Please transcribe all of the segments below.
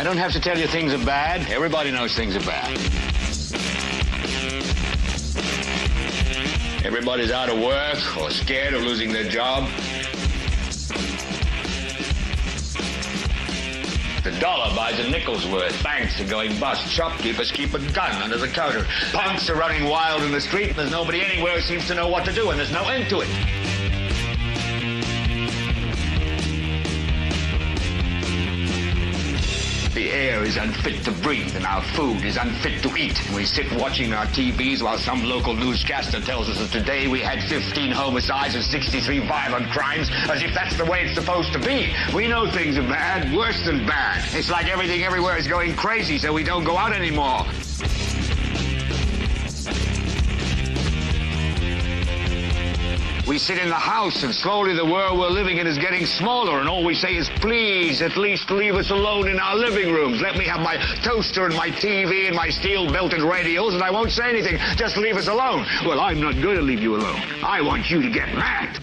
I don't have to tell you things are bad. Everybody knows things are bad. Everybody's out of work or scared of losing their job. The dollar buys a nickel's worth. Banks are going bust. Shopkeepers keep a gun under the counter. Punks are running wild in the street, and there's nobody anywhere who seems to know what to do, and there's no end to it. The air is unfit to breathe, and our food is unfit to eat. And we sit watching our TVs while some local newscaster tells us that today we had 15 homicides and 63 violent crimes, as if that's the way it's supposed to be. We know things are bad, worse than bad. It's like everything everywhere is going crazy, so we don't go out anymore. We sit in the house, and slowly the world we're living in is getting smaller, and all we say is, please, at least leave us alone in our living rooms. Let me have my toaster and my TV and my steel-belted radios, and I won't say anything. Just leave us alone. Well, I'm not going to leave you alone. I want you to get mad.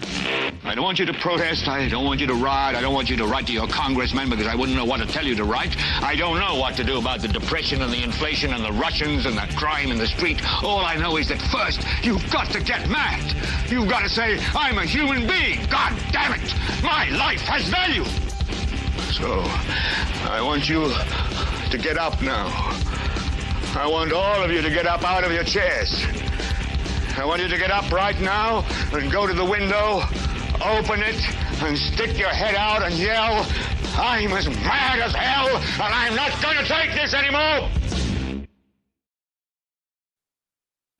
I don't want you to protest. I don't want you to riot. I don't want you to write to your congressman because I wouldn't know what to tell you to write. I don't know what to do about the depression and the inflation and the Russians and the crime in the street. All I know is that first, you've got to get mad. You've got to say, I'm a human being. God damn it. My life has value. So, I want you to get up now. I want all of you to get up out of your chairs. I want you to get up right now and go to the window, open it, and stick your head out and yell, I'm as mad as hell, and I'm not going to take this anymore.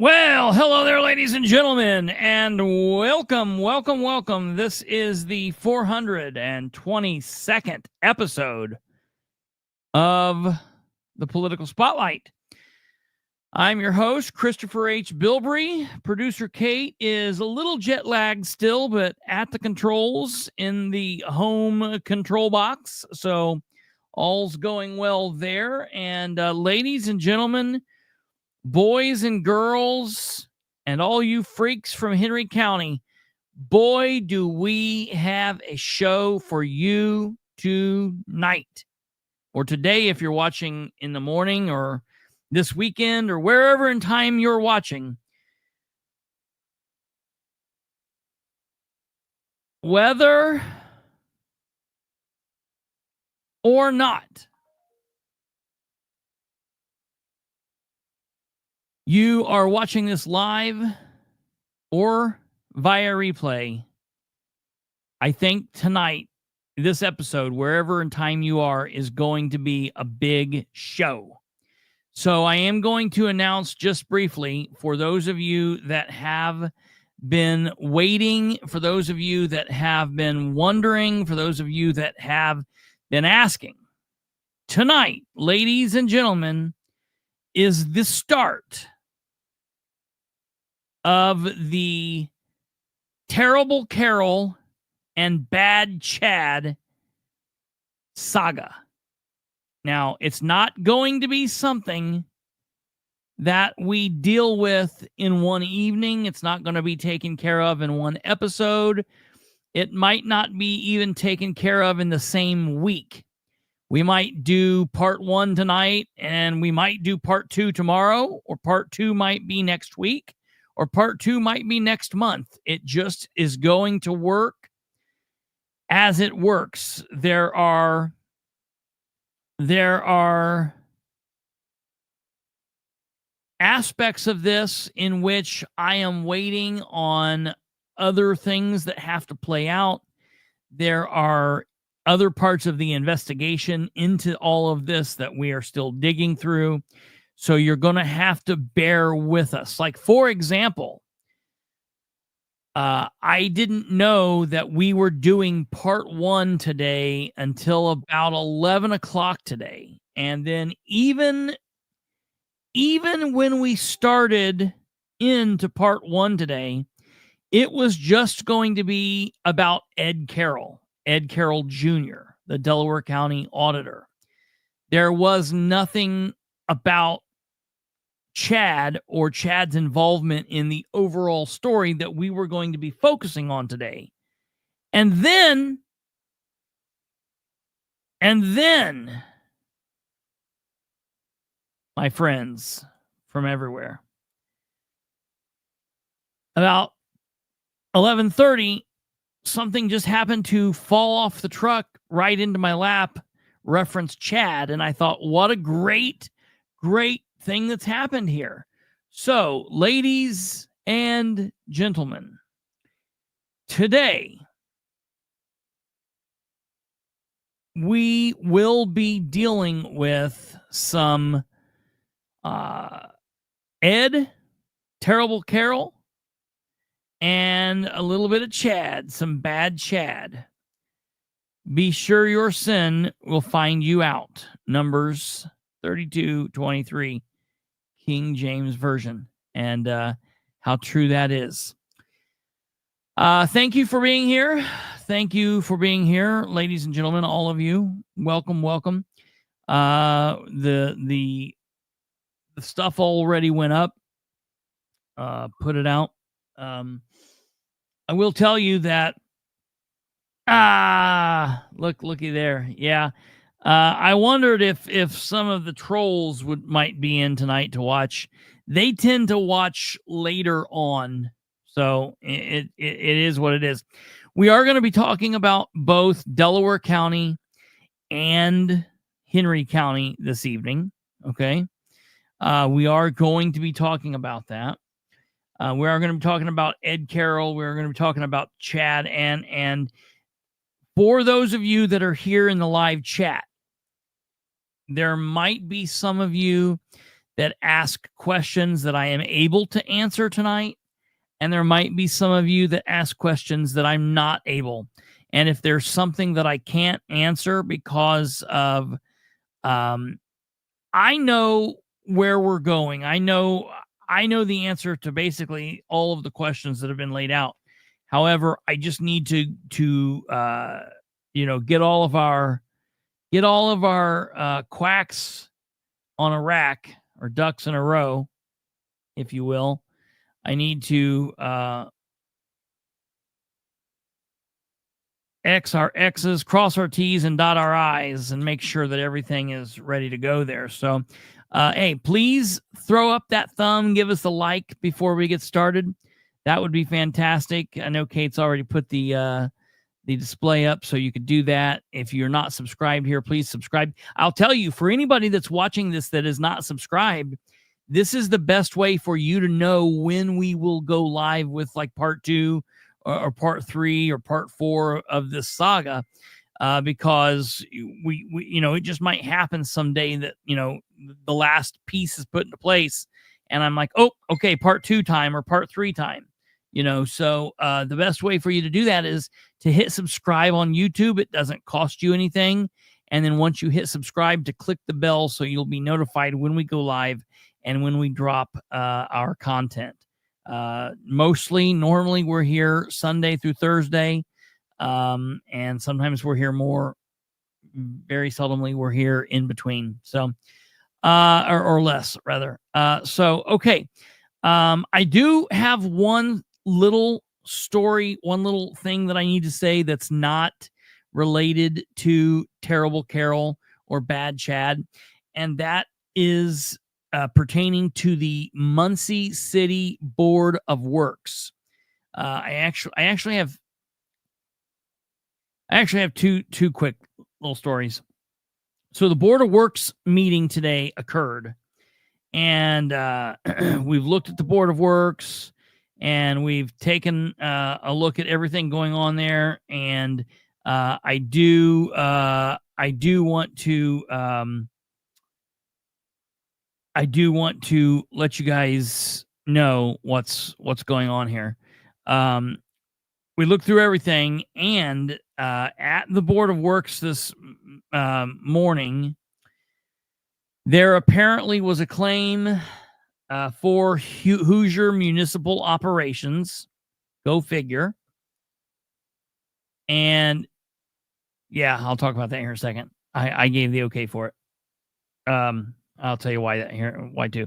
Well, hello there, ladies and gentlemen, and welcome, welcome, welcome. This is the 422nd episode of the Political Spotlight. I'm your host, Kristopher H. Bilbrey. Producer Kate is a little jet lagged still, but at the controls in the home control box. So all's going well there. And ladies and gentlemen, boys and girls, and all you freaks from Henry County, boy, do we have a show for you tonight. Or today, if you're watching in the morning, or this weekend, or wherever in time you're watching. Whether or not you are watching this live or via replay, I think tonight, this episode, wherever in time you are, is going to be a big show. So I am going to announce just briefly, for those of you that have been waiting, for those of you that have been wondering, for those of you that have been asking, tonight, ladies and gentlemen, is the start of the terrible Carroll and bad Chad saga. Now, it's not going to be something that we deal with in one evening. It's not going to be taken care of in one episode. It might not be even taken care of in the same week. We might do part 1 tonight, and we might do part 2 tomorrow, or part 2 might be next week, or part 2 might be next month. It just is going to work as it works. There are aspects of this in which I am waiting on other things that have to play out. There are other parts of the investigation into all of this that we are still digging through. So you're going to have to bear with us. Like, for example, I didn't know that we were doing part 1 today until about 11 o'clock today. And then even when we started into part 1 today, it was just going to be about Ed Carroll Jr., the Delaware County Auditor. There was nothing about Chad or Chad's involvement in the overall story that we were going to be focusing on today. And then my friends from everywhere. About 11:30, something just happened to fall off the truck right into my lap, reference Chad, and I thought, what a great thing that's happened here. So, ladies and gentlemen, today we will be dealing with some Ed, terrible Carroll, and a little bit of Chad, some bad Chad. Be sure your sin will find you out. Numbers 32:23, King James Version, and how true that is. Thank you for being here. Thank you for being here, ladies and gentlemen, all of you. Welcome, welcome. The stuff already went up. Put it out. I will tell you that. Looky there. Yeah. I wondered if some of the trolls might be in tonight to watch. They tend to watch later on, so it is what it is. We are going to be talking about both Delaware County and Henry County this evening. Okay, we are going to be talking about that. We are going to be talking about Ed Carroll. We're going to be talking about Chad and for those of you that are here in the live chat, there might be some of you that ask questions that I am able to answer tonight, and there might be some of you that ask questions that I'm not able. And if there's something that I can't answer because of, I know where we're going. I know the answer to basically all of the questions that have been laid out. However, I just need to get all of our quacks on a rack, or ducks in a row, if you will. I need to X our X's, cross our T's, and dot our I's, and make sure that everything is ready to go there. So, hey, please throw up that thumb, give us a like before we get started. That would be fantastic. I know Kate's already put the display up, so you could do that. If you're not subscribed here, please subscribe. I'll tell you, for anybody that's watching this that is not subscribed, this is the best way for you to know when we will go live with like part 2 or part 3 or part 4 of this saga, because we it just might happen someday that the last piece is put into place, and I'm like, oh, okay, part 2 time or part 3 time. So the best way for you to do that is to hit subscribe on YouTube. It doesn't cost you anything. And then once you hit subscribe, to click the bell so you'll be notified when we go live and when we drop our content. Normally we're here Sunday through Thursday. And sometimes we're here more. Very seldomly we're here in between. So, or less rather. Okay. I do have one little story, one little thing that I need to say that's not related to Terrible Carroll or Bad Chad, and that is pertaining to the Muncie City Board of Works. I actually have two quick little stories. So the Board of Works meeting today occurred, and we've looked at the Board of Works, and we've taken a look at everything going on there. And I do want to let you guys know what's going on here. We looked through everything, and at the Board of Works this morning, there apparently was a claim for Hoosier Municipal Operations. Go figure. And yeah, I'll talk about that here in a second. I gave the okay for it. I'll tell you why too.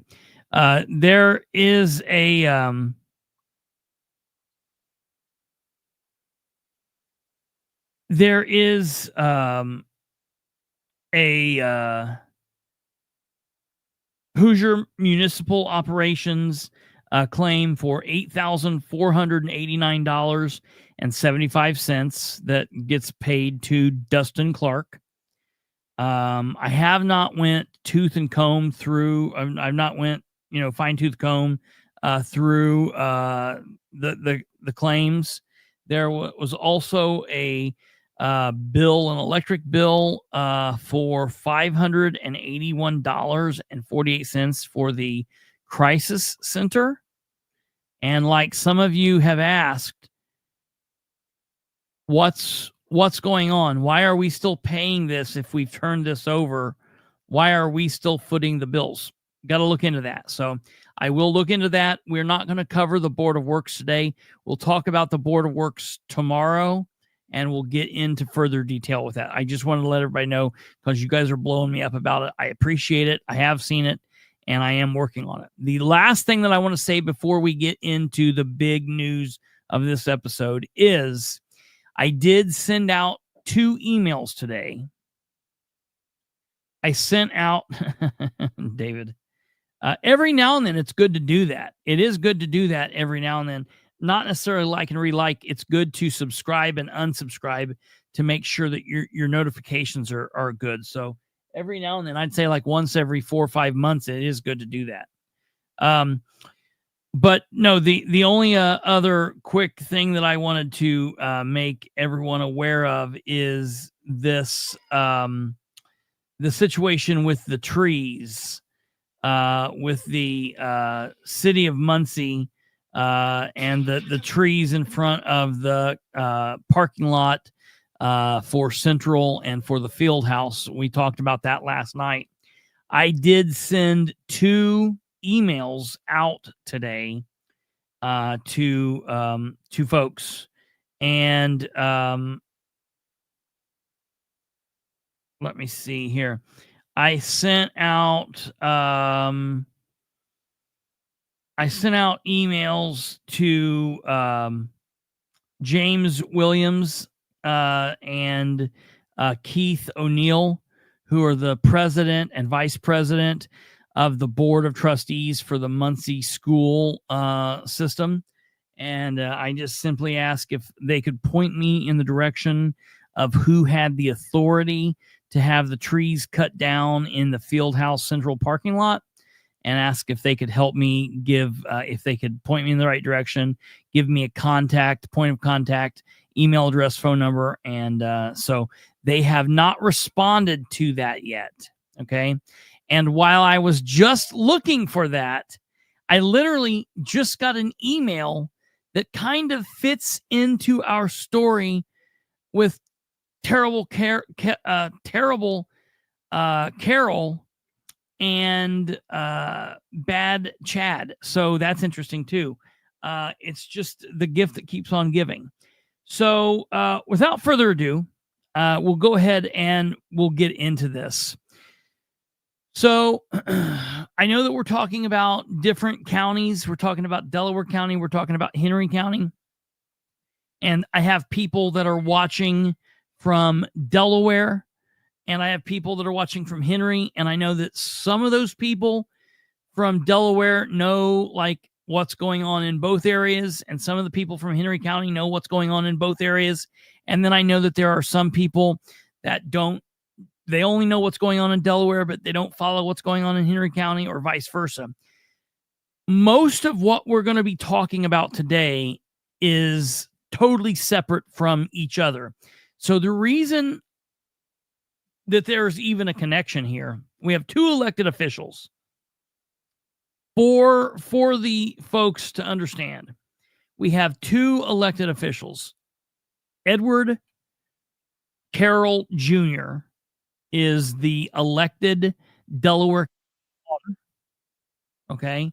There is a Hoosier Municipal Operations claim for $8,489.75 that gets paid to Dustin Clark. I have not went tooth and comb through. I've not went, fine tooth comb through the claims. There was also a an electric bill for $581.48 for the crisis center. And like some of you have asked, what's going on? Why are we still paying this if we've turned this over? Why are we still footing the bills? Got to look into that. So I will look into that. We're not going to cover the Board of Works today. We'll talk about the Board of Works tomorrow, and we'll get into further detail with that. I just wanted to let everybody know because you guys are blowing me up about it. I appreciate it. I have seen it, and I am working on it. The last thing that I want to say before we get into the big news of this episode is I did send out 2 emails today. I sent out, David, every now and then it's good to do that. It is good to do that every now and then. Not necessarily like and re-like. It's good to subscribe and unsubscribe to make sure that your notifications are good. So every now and then, I'd say like once every 4 or 5 months, it is good to do that. But no, the only other quick thing that I wanted to make everyone aware of is this the situation with the trees, with the city of Muncie and the trees in front of the parking lot for Central and for the field house. We talked about that last night. I did send 2 emails out today to folks, and let me see here. I sent out emails to James Williams and Keith O'Neill, who are the president and vice president of the Board of Trustees for the Muncie school system. And I just simply asked if they could point me in the direction of who had the authority to have the trees cut down in the Fieldhouse Central parking lot, and ask if they could help me if they could point me in the right direction, give me a point of contact, email address, phone number. And so they have not responded to that yet. Okay. And while I was just looking for that, I literally just got an email that kind of fits into our story with terrible Carroll and bad Chad. So that's interesting too. It's just the gift that keeps on giving. So without further ado, we'll go ahead and we'll get into this. So I know that we're talking about different counties. We're talking about Delaware County. We're talking about Henry County. And I have people that are watching from Delaware, and I have people that are watching from Henry. And I know that some of those people from Delaware know like what's going on in both areas. And some of the people from Henry County know what's going on in both areas. And then I know that there are some people that they only know what's going on in Delaware, but they don't follow what's going on in Henry County, or vice versa. Most of what we're going to be talking about today is totally separate from each other. So the reason that there's even a connection here, we have 2 elected officials. For the folks to understand, we have 2 elected officials. Edward Carroll Jr. is the elected Delaware. Okay.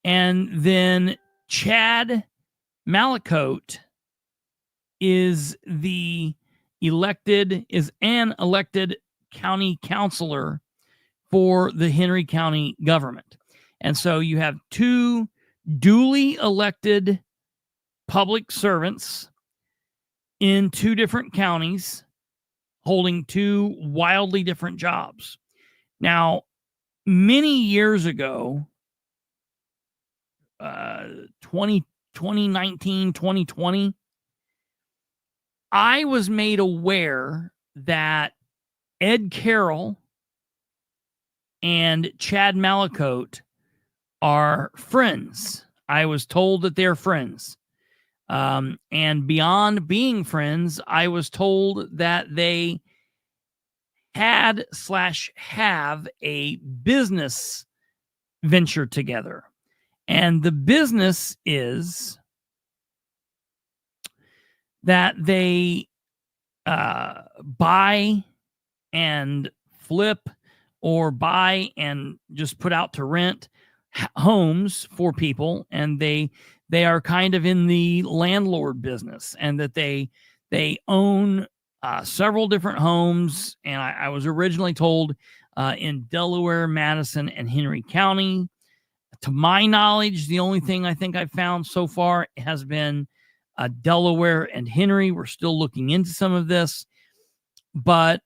And then Chad Malicote is an elected county councilor for the Henry County government. And so you have 2 duly elected public servants in 2 different counties holding 2 wildly different jobs. Now, many years ago, 2019, 2020, I was made aware that Ed Carroll and Chad Malacote are friends. I was told that they're friends. And beyond being friends, I was told that they have a business venture together. And the business is that they buy and flip or buy and just put out to rent homes for people, and they are kind of in the landlord business, and that they own several different homes. And I was originally told in Delaware, Madison, and Henry County. To my knowledge, the only thing I think I've found so far has been Delaware and Henry. We're still looking into some of this, but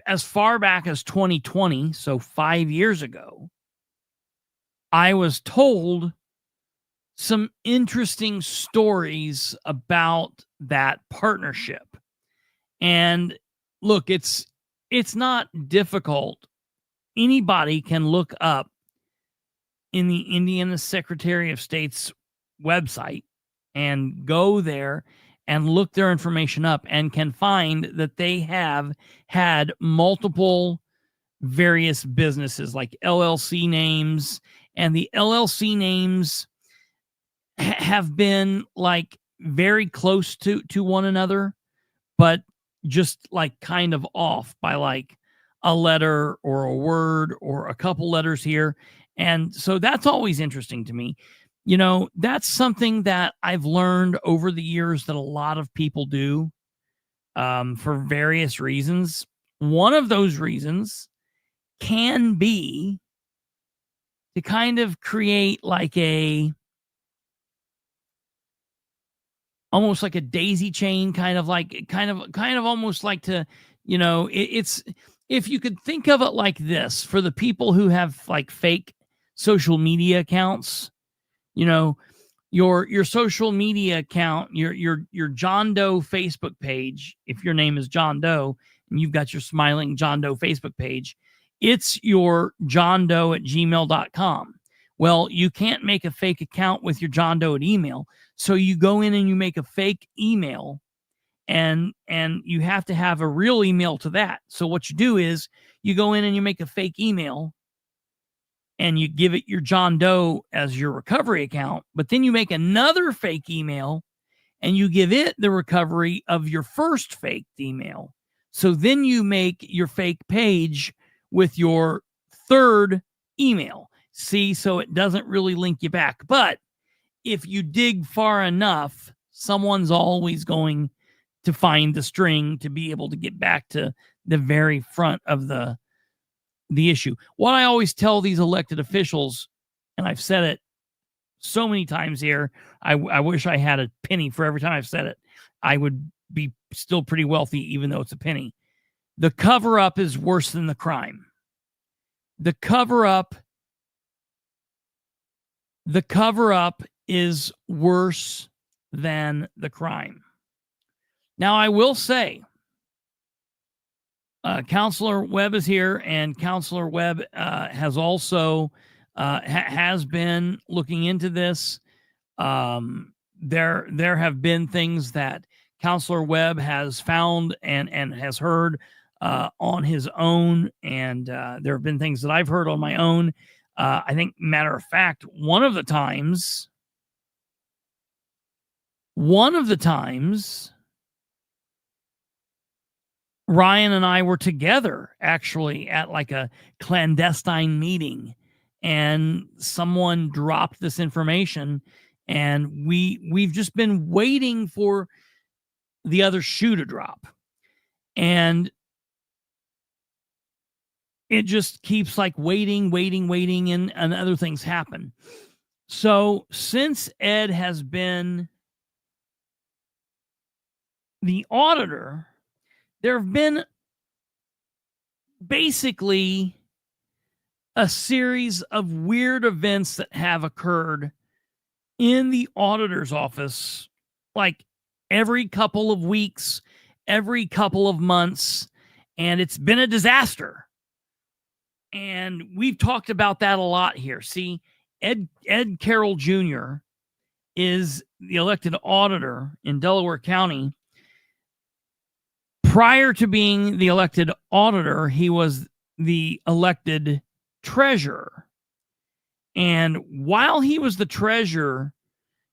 as far back as 2020, so 5 years ago, I was told some interesting stories about that partnership. And look, it's not difficult. Anybody can look up in the Indiana Secretary of State's website and go there and look their information up, and can find that they have had multiple various businesses like LLC names, and the LLC names have been like very close to one another, but just like kind of off by like a letter or a word or a couple letters here. And so that's always interesting to me. You know, that's something that I've learned over the years that a lot of people do for various reasons. One of those reasons can be to kind of create like almost like a daisy chain, kind of almost like to, it's, if you could think of it like this, for the people who have like fake social media accounts, you know, your social media account, your John Doe Facebook page, if your name is John Doe and you've got your smiling John Doe Facebook page, it's your johndoe@gmail.com. Well, you can't make a fake account with your John Doe at email. So you go in and you make a fake email, and you have to have a real email to that. So what you do is you go in and you make a fake email and you give it your John Doe as your recovery account, but then you make another fake email and you give it the recovery of your first fake email. So then you make your fake page with your third email. See, so it doesn't really link you back. But if you dig far enough, someone's always going to find the string to be able to get back to the very front of the issue. What I always tell these elected officials, and I've said it so many times here, I wish I had a penny for every time I've said it. I would be still pretty wealthy, even though it's a penny. The cover up is worse than the crime. The cover up is worse than the crime. Now, I will say, Counselor Webb is here, and Counselor Webb has also has been looking into this. There have been things that Counselor Webb has found and has heard on his own, and there have been things that I've heard on my own. I think, matter of fact, one of the times Ryan and I were together actually at like a clandestine meeting, and someone dropped this information, and we've just been waiting for the other shoe to drop, and it just keeps like waiting, and other things happen. So since Ed has been the auditor, there have been basically a series of weird events that have occurred in the auditor's office, like every couple of weeks, every couple of months, and it's been a disaster. And we've talked about that a lot here. See, Ed Carroll Jr. is the elected auditor in Delaware County. Prior to being the elected auditor, he was the elected treasurer. And while he was the treasurer,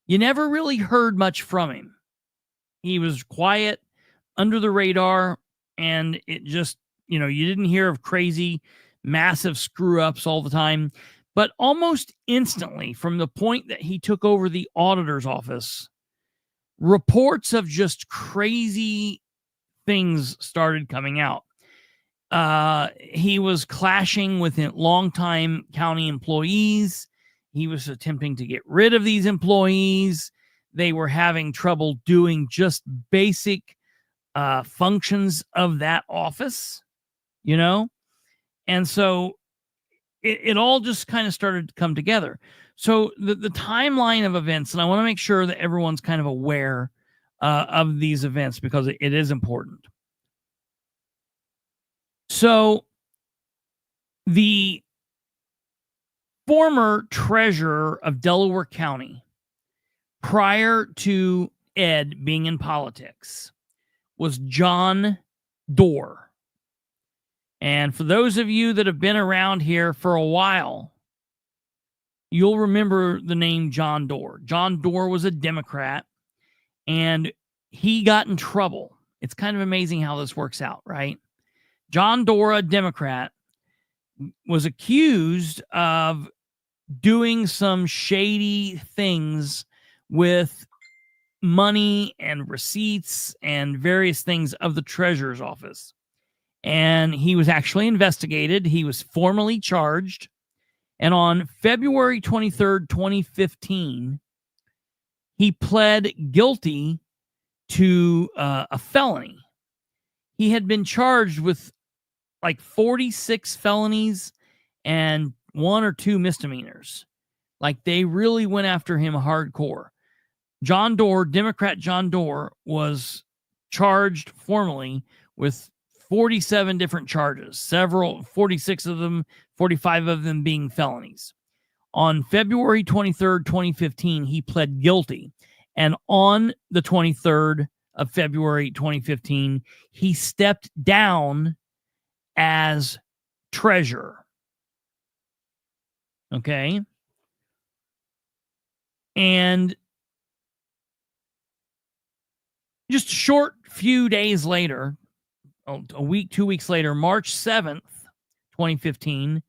you never really heard much from him. He was quiet, under the radar, and it just, you didn't hear of crazy, massive screw-ups all the time. But almost instantly, from the point that he took over the auditor's office, reports of just crazy things started coming out. He was clashing with longtime county employees. He was attempting to get rid of these employees. They were having trouble doing just basic functions of that office, And so it all just kind of started to come together. So the timeline of events, and I want to make sure that everyone's kind of aware of these events because it is important. So the former treasurer of Delaware County, prior to Ed being in politics, was John Doerr. And for those of you that have been around here for a while, you'll remember the name John Doerr. John Doerr was a Democrat, and he got in trouble. It's kind of amazing how this works out, right? John Doerr, a Democrat, was accused of doing some shady things with money and receipts and various things of the treasurer's office. And he was actually investigated. He was formally charged. And on February 23rd, 2015, he pled guilty to a felony. He had been charged with like 46 felonies and 1 or 2 misdemeanors. Like they really went after him hardcore. John Doerr, Democrat John Doerr, was charged formally with 47 different charges, 46 of them, 45 of them being felonies. On February 23rd, 2015, he pled guilty. And on the 23rd of February 2015, he stepped down as treasurer. Okay. And just a short few days later, a week, 2 weeks later, March 7th, 2015,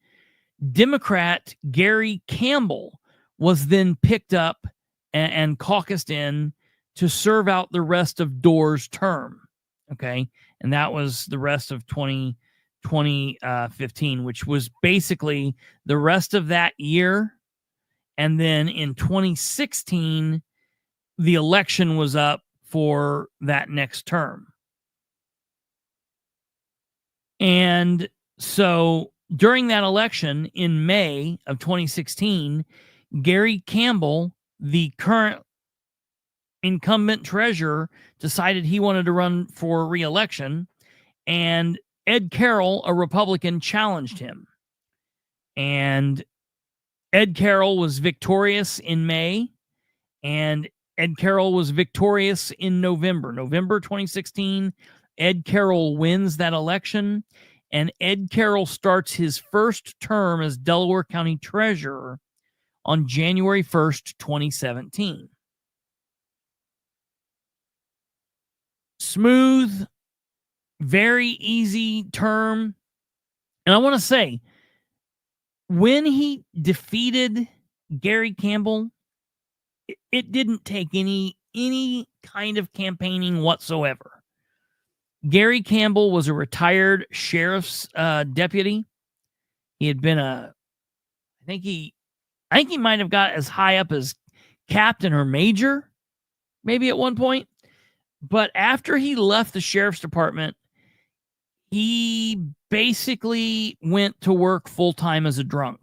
Democrat Gary Campbell was then picked up and caucused in to serve out the rest of Doerr's term. Okay. And that was the rest of 2015, which was basically the rest of that year. And then in 2016, the election was up for that next term. And so during that election in May of 2016, Gary Campbell, the current incumbent treasurer, decided he wanted to run for re-election, and Ed Carroll, a Republican, challenged him. And Ed Carroll was victorious in May, and Ed Carroll was victorious in November. November 2016, Ed Carroll wins that election, and Ed Carroll starts his first term as Delaware County Treasurer on January 1st, 2017. Smooth, very easy term. And I want to say, when he defeated Gary Campbell, it didn't take any kind of campaigning whatsoever. Gary Campbell was a retired sheriff's deputy. He had been I think he might have got as high up as captain or major, maybe at one point. But after he left the sheriff's department, he basically went to work full-time as a drunk.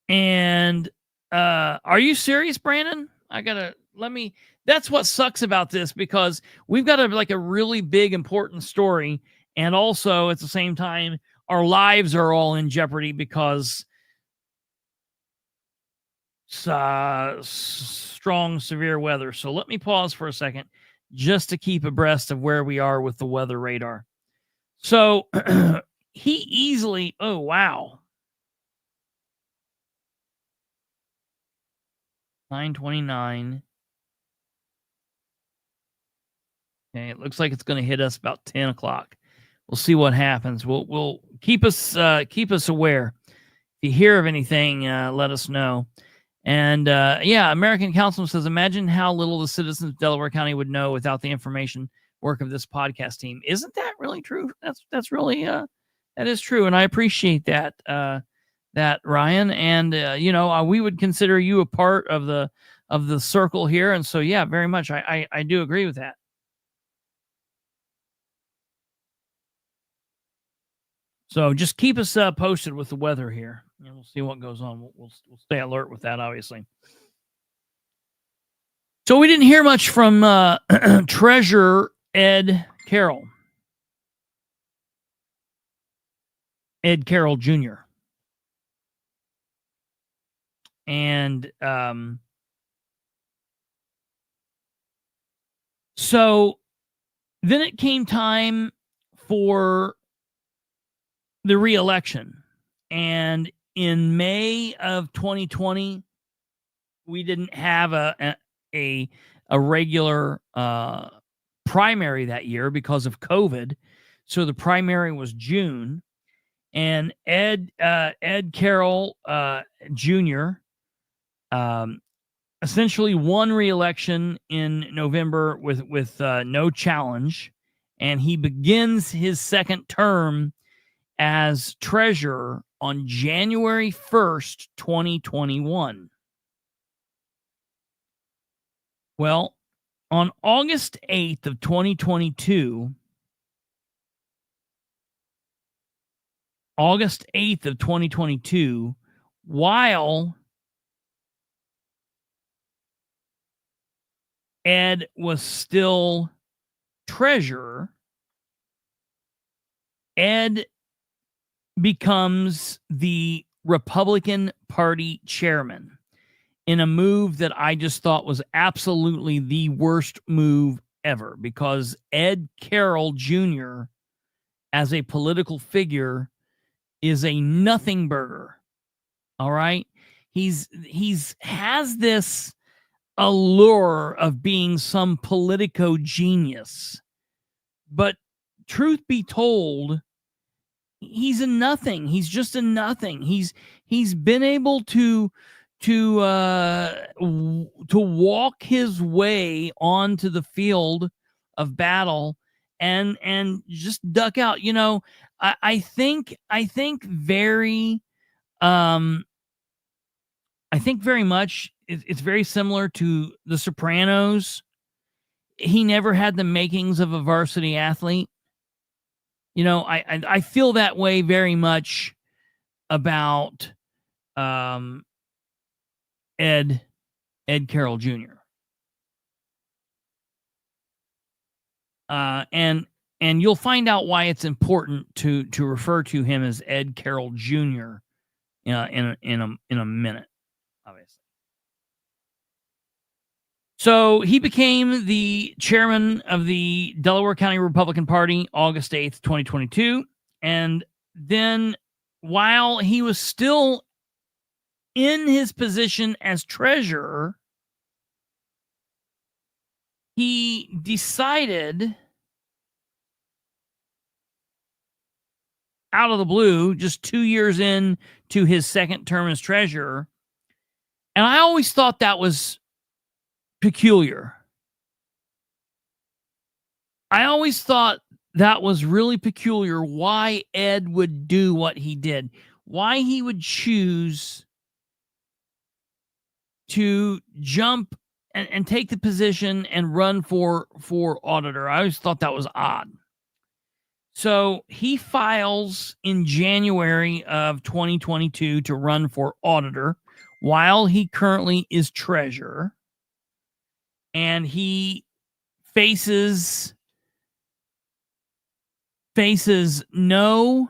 And are you serious, Brandon? That's what sucks about this, because we've got a really big, important story. And also at the same time, our lives are all in jeopardy because strong, severe weather. So let me pause for a second just to keep abreast of where we are with the weather radar. So he easily, oh, wow. 9:29. Okay, it looks like it's going to hit us about 10 o'clock. We'll see what happens. We'll keep us aware. If you hear of anything, let us know. And American Council says, imagine how little the citizens of Delaware County would know without the information work of this podcast team. Isn't that really true? That's really that is true, and I appreciate that Ryan. And we would consider you a part of the circle here, and so very much I do agree with that. So just keep us posted with the weather here, and we'll see what goes on. We'll stay alert with that, obviously. So we didn't hear much from Treasurer Ed Carroll. Ed Carroll Jr. And so then it came time for the re-election. And in May of 2020, we didn't have a regular primary that year because of COVID. So the primary was June. And Ed Carroll Jr. Essentially won re-election in November with no challenge, and he begins his second term as treasurer on January 1st, 2021. Well, on August 8th of 2022, while Ed was still treasurer, Ed becomes the Republican Party chairman in a move that I just thought was absolutely the worst move ever, because Ed Carroll Jr., as a political figure, is a nothing burger. All right? He's has this allure of being some politico genius. But truth be told, he's a nothing. He's just a nothing. He's been able to walk his way onto the field of battle and just duck out. I think very much it's very similar to The Sopranos. He never had the makings of a varsity athlete. I feel that way very much about Ed Carroll Jr. And you'll find out why it's important to refer to him as Ed Carroll Jr. in a minute, obviously. So he became the chairman of the Delaware County Republican Party August 8th, 2022. And then while he was still in his position as treasurer, he decided out of the blue, just 2 years in to his second term as treasurer. And I always thought that was peculiar. I always thought that was really peculiar, why Ed would do what he did, why he would choose to jump and take the position and run for auditor. I always thought that was odd. So he files in January of 2022 to run for auditor while he currently is treasurer. And he faces no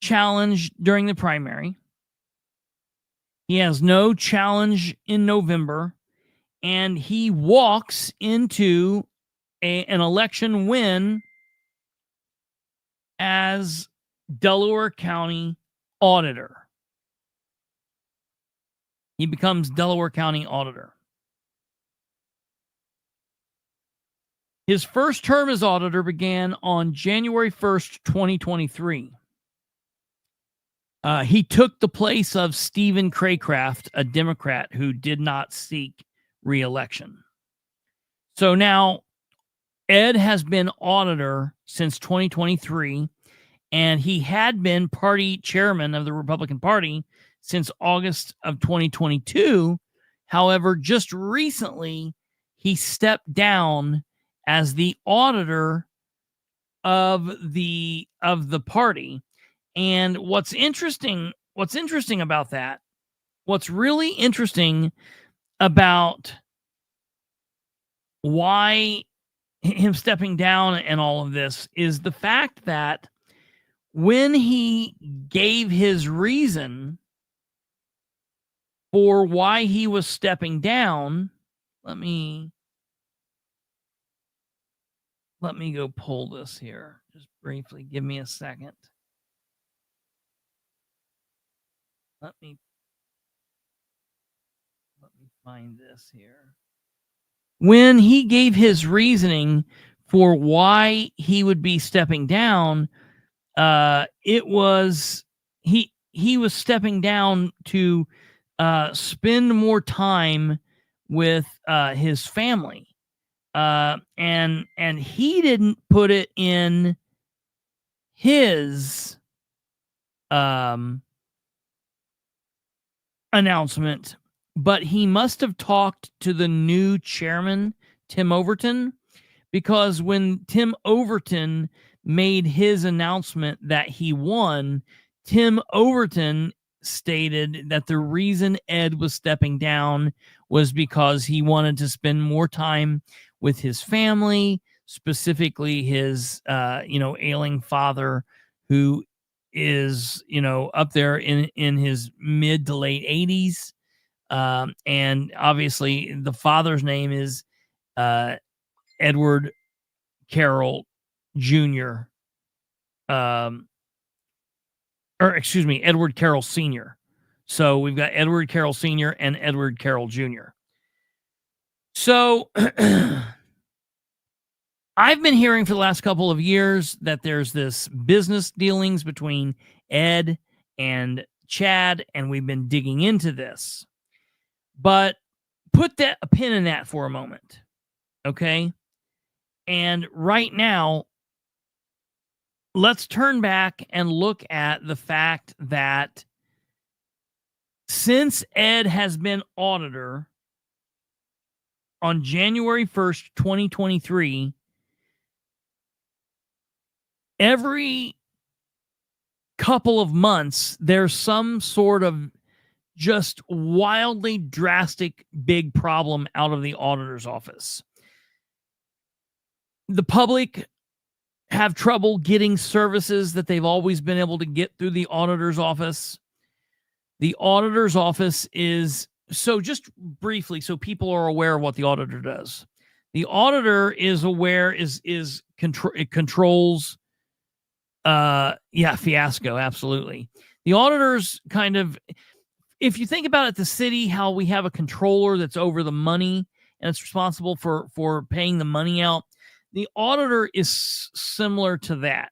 challenge during the primary. He has no challenge in November, and he walks into an election win as Delaware County Auditor. He becomes Delaware County Auditor. His first term as auditor began on January 1st, 2023. He took the place of Stephen Craycraft, a Democrat who did not seek re-election. So now Ed has been auditor since 2023, and he had been party chairman of the Republican Party since August of 2022. However, just recently, he stepped down as the auditor of the party. And what's interesting about that, what's really interesting about why him stepping down and all of this is the fact that when he gave his reason for why he was stepping down, let me go pull this here just briefly. Give me a second. Let me find this here. When he gave his reasoning for why he would be stepping down, it was he was stepping down to spend more time with his family, and he didn't put it in his announcement, but he must have talked to the new chairman, Tim Overton, because when Tim Overton made his announcement that he won, Tim Overton stated that the reason Ed was stepping down was because he wanted to spend more time with his family, specifically his ailing father, who is up there in his mid to late 80s, and obviously the father's name is Edward Carroll Jr. Edward Carroll Sr. So we've got Edward Carroll Sr. and Edward Carroll Jr. So I've been hearing for the last couple of years that there's this business dealings between Ed and Chad, and we've been digging into this. But put a pin in that for a moment, okay? And right now, let's turn back and look at the fact that since Ed has been auditor on January 1st, 2023, every couple of months, there's some sort of just wildly drastic big problem out of the auditor's office. The public have trouble getting services that they've always been able to get through the auditor's office. The auditor's office is, so just briefly, so people are aware of what the auditor does. The auditor is aware, it controls, fiasco, absolutely. The auditor's kind of, if you think about it, the city, how we have a controller that's over the money and it's responsible for paying the money out. The auditor is similar to that.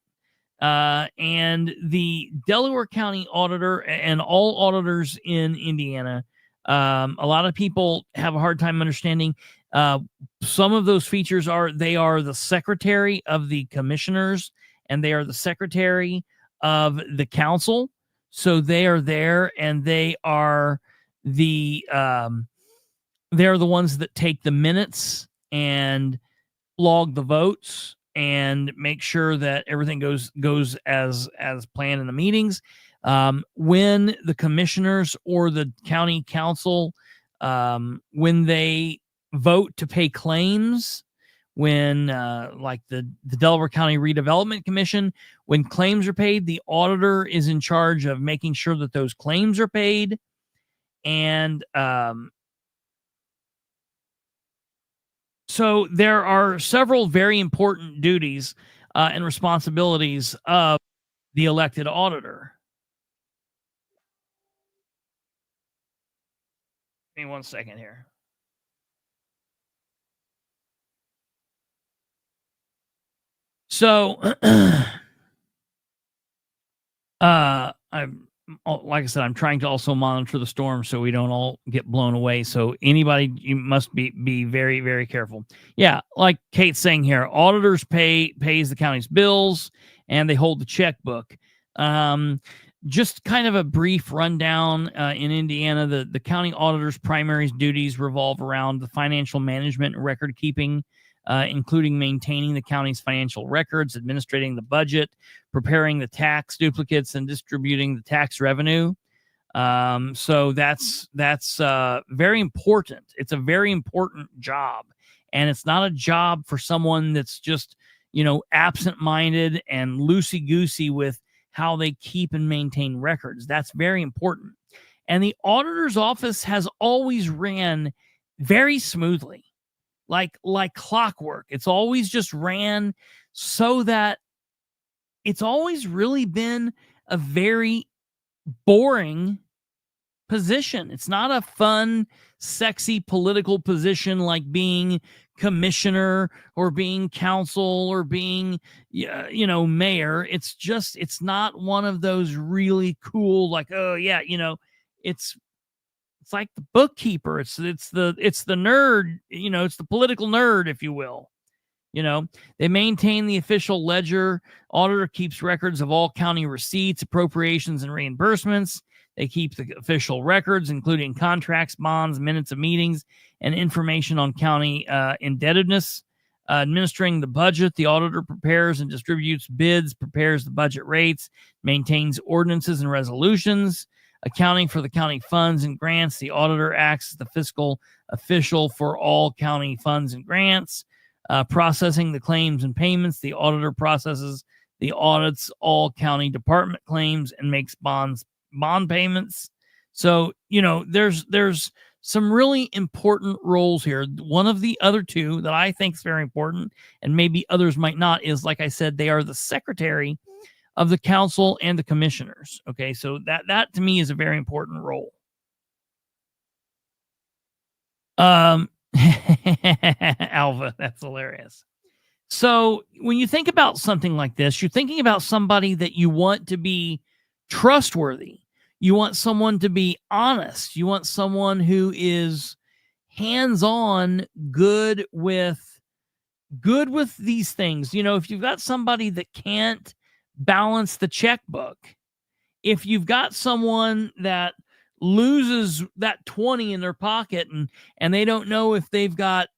And the Delaware County Auditor and all auditors in Indiana, a lot of people have a hard time understanding. Some of those features they are the secretary of the commissioners, and they are the secretary of the council. So they are there, and they are the they're the ones that take the minutes and log the votes and make sure that everything goes as planned in the meetings. When the commissioners or the county council, when they vote to pay claims, when like the Delaware County Redevelopment Commission, when claims are paid, the auditor is in charge of making sure that those claims are paid. And so there are several very important duties and responsibilities of the elected auditor. Give me 1 second here. So, I'm like I said, I'm trying to also monitor the storm so we don't all get blown away. So anybody, you must be very, very careful. Yeah, like Kate's saying here, auditors pays the county's bills and they hold the checkbook. Just kind of a brief rundown in Indiana, the county auditor's primary duties revolve around the financial management and record keeping, including maintaining the county's financial records, administrating the budget, preparing the tax duplicates, and distributing the tax revenue. So that's very important. It's a very important job, and it's not a job for someone that's just, absent-minded and loosey-goosey with how they keep and maintain records. That's very important. And the auditor's office has always ran very smoothly, like clockwork. It's always just ran so that it's always really been a very boring position. It's not a fun, sexy political position like being commissioner or being council or being, mayor. It's not one of those really cool, like, oh yeah, it's like the bookkeeper. It's the nerd, it's the political nerd, if you will. They maintain the official ledger. Auditor keeps records of all county receipts, appropriations, and reimbursements. They keep the official records, including contracts, bonds, minutes of meetings, and information on county indebtedness. Administering the budget, the auditor prepares and distributes bids, prepares the budget rates, maintains ordinances and resolutions. Accounting for the county funds and grants, the auditor acts as the fiscal official for all county funds and grants. Processing the claims and payments, the auditor processes the audits all county department claims and makes bond payments. So, there's some really important roles here. One of the other two that I think is very important, and maybe others might not, is, like I said, they are the secretary of the council and the commissioners. Okay, so that to me is a very important role. Alva, that's hilarious. So when you think about something like this, you're thinking about somebody that you want to be trustworthy. You want someone to be honest. You want someone who is hands-on, good with these things. If you've got somebody that can't balance the checkbook, if you've got someone that loses that 20 in their pocket and they don't know if they've got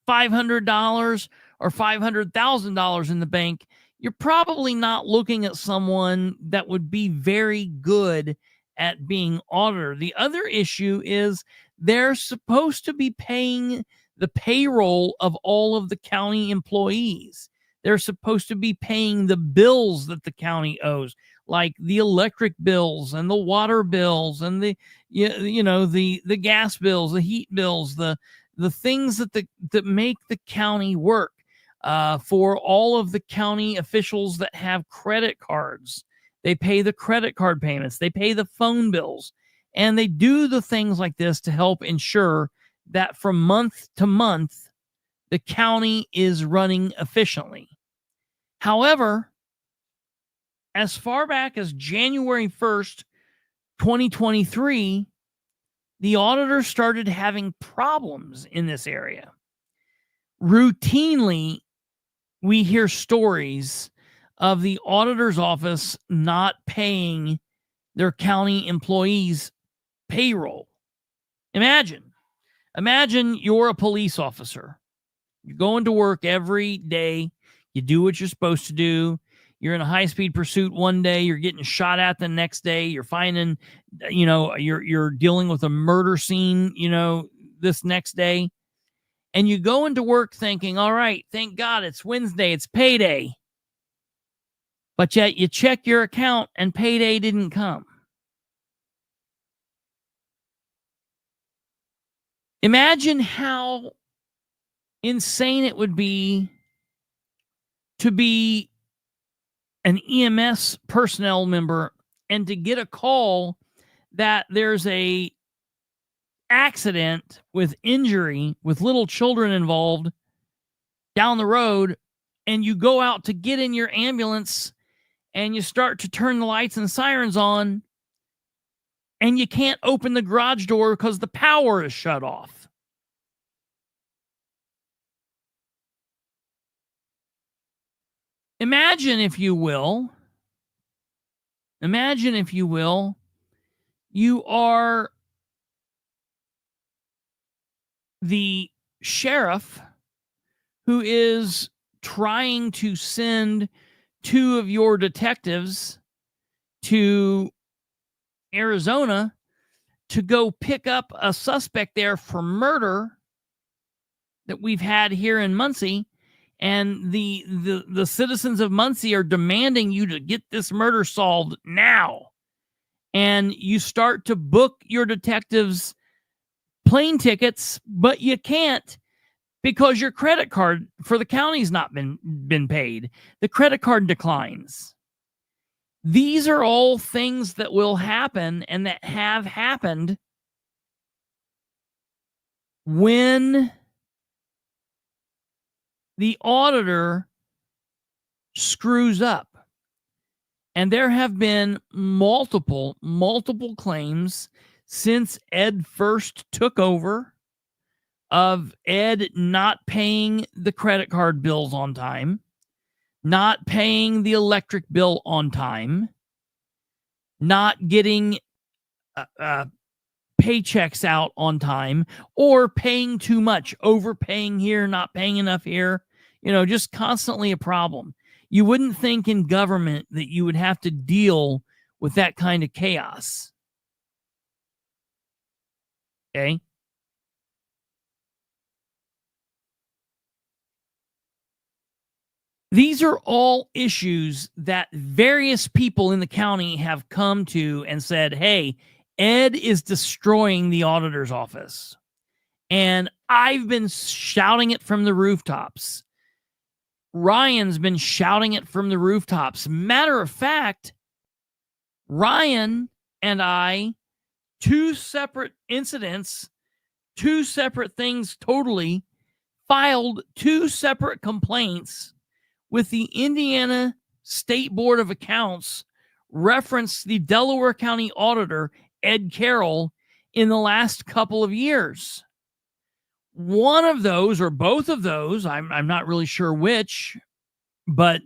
$500 or $500,000 in the bank, you're probably not looking at someone that would be very good at being auditor. The other issue is they're supposed to be paying the payroll of all of the county employees. They're supposed to be paying the bills that the county owes, like the electric bills and the water bills and the gas bills, the heat bills, the things that make the county work. For all of the county officials that have credit cards, they pay the credit card payments, they pay the phone bills, and they do the things like this to help ensure that from month to month, the county is running efficiently. However, as far back as January 1st, 2023, the auditor started having problems in this area. Routinely, we hear stories of the auditor's office not paying their county employees payroll. Imagine you're a police officer. You're going to work every day. You do what you're supposed to do. You're in a high-speed pursuit one day. You're getting shot at the next day. You're finding, you're dealing with a murder scene, this next day. And you go into work thinking, all right, thank God it's Wednesday. It's payday. But yet you check your account and payday didn't come. Imagine how insane it would be to be an EMS personnel member and to get a call that there's a accident with injury with little children involved down the road, and you go out to get in your ambulance and you start to turn the lights and sirens on and you can't open the garage door because the power is shut off. Imagine, if you will, you are the sheriff who is trying to send two of your detectives to Arizona to go pick up a suspect there for murder that we've had here in Muncie. And the citizens of Muncie are demanding you to get this murder solved now. And you start to book your detectives plane tickets, but you can't because your credit card for the county's not been paid. The credit card declines. These are all things that will happen and that have happened when the auditor screws up. And there have been multiple claims since Ed first took over of Ed not paying the credit card bills on time, not paying the electric bill on time, not getting paychecks out on time, or paying too much, overpaying here, not paying enough here, just constantly a problem. You wouldn't think in government that you would have to deal with that kind of chaos. Okay? These are all issues that various people in the county have come to and said, hey, Ed is destroying the auditor's office. And I've been shouting it from the rooftops. Ryan's been shouting it from the rooftops. Matter of fact, Ryan and I, two separate incidents, two separate things totally, filed two separate complaints with the Indiana State Board of Accounts, reference the Delaware County Auditor, Ed Carroll, in the last couple of years. One of those, or both of those, I'm not really sure which, but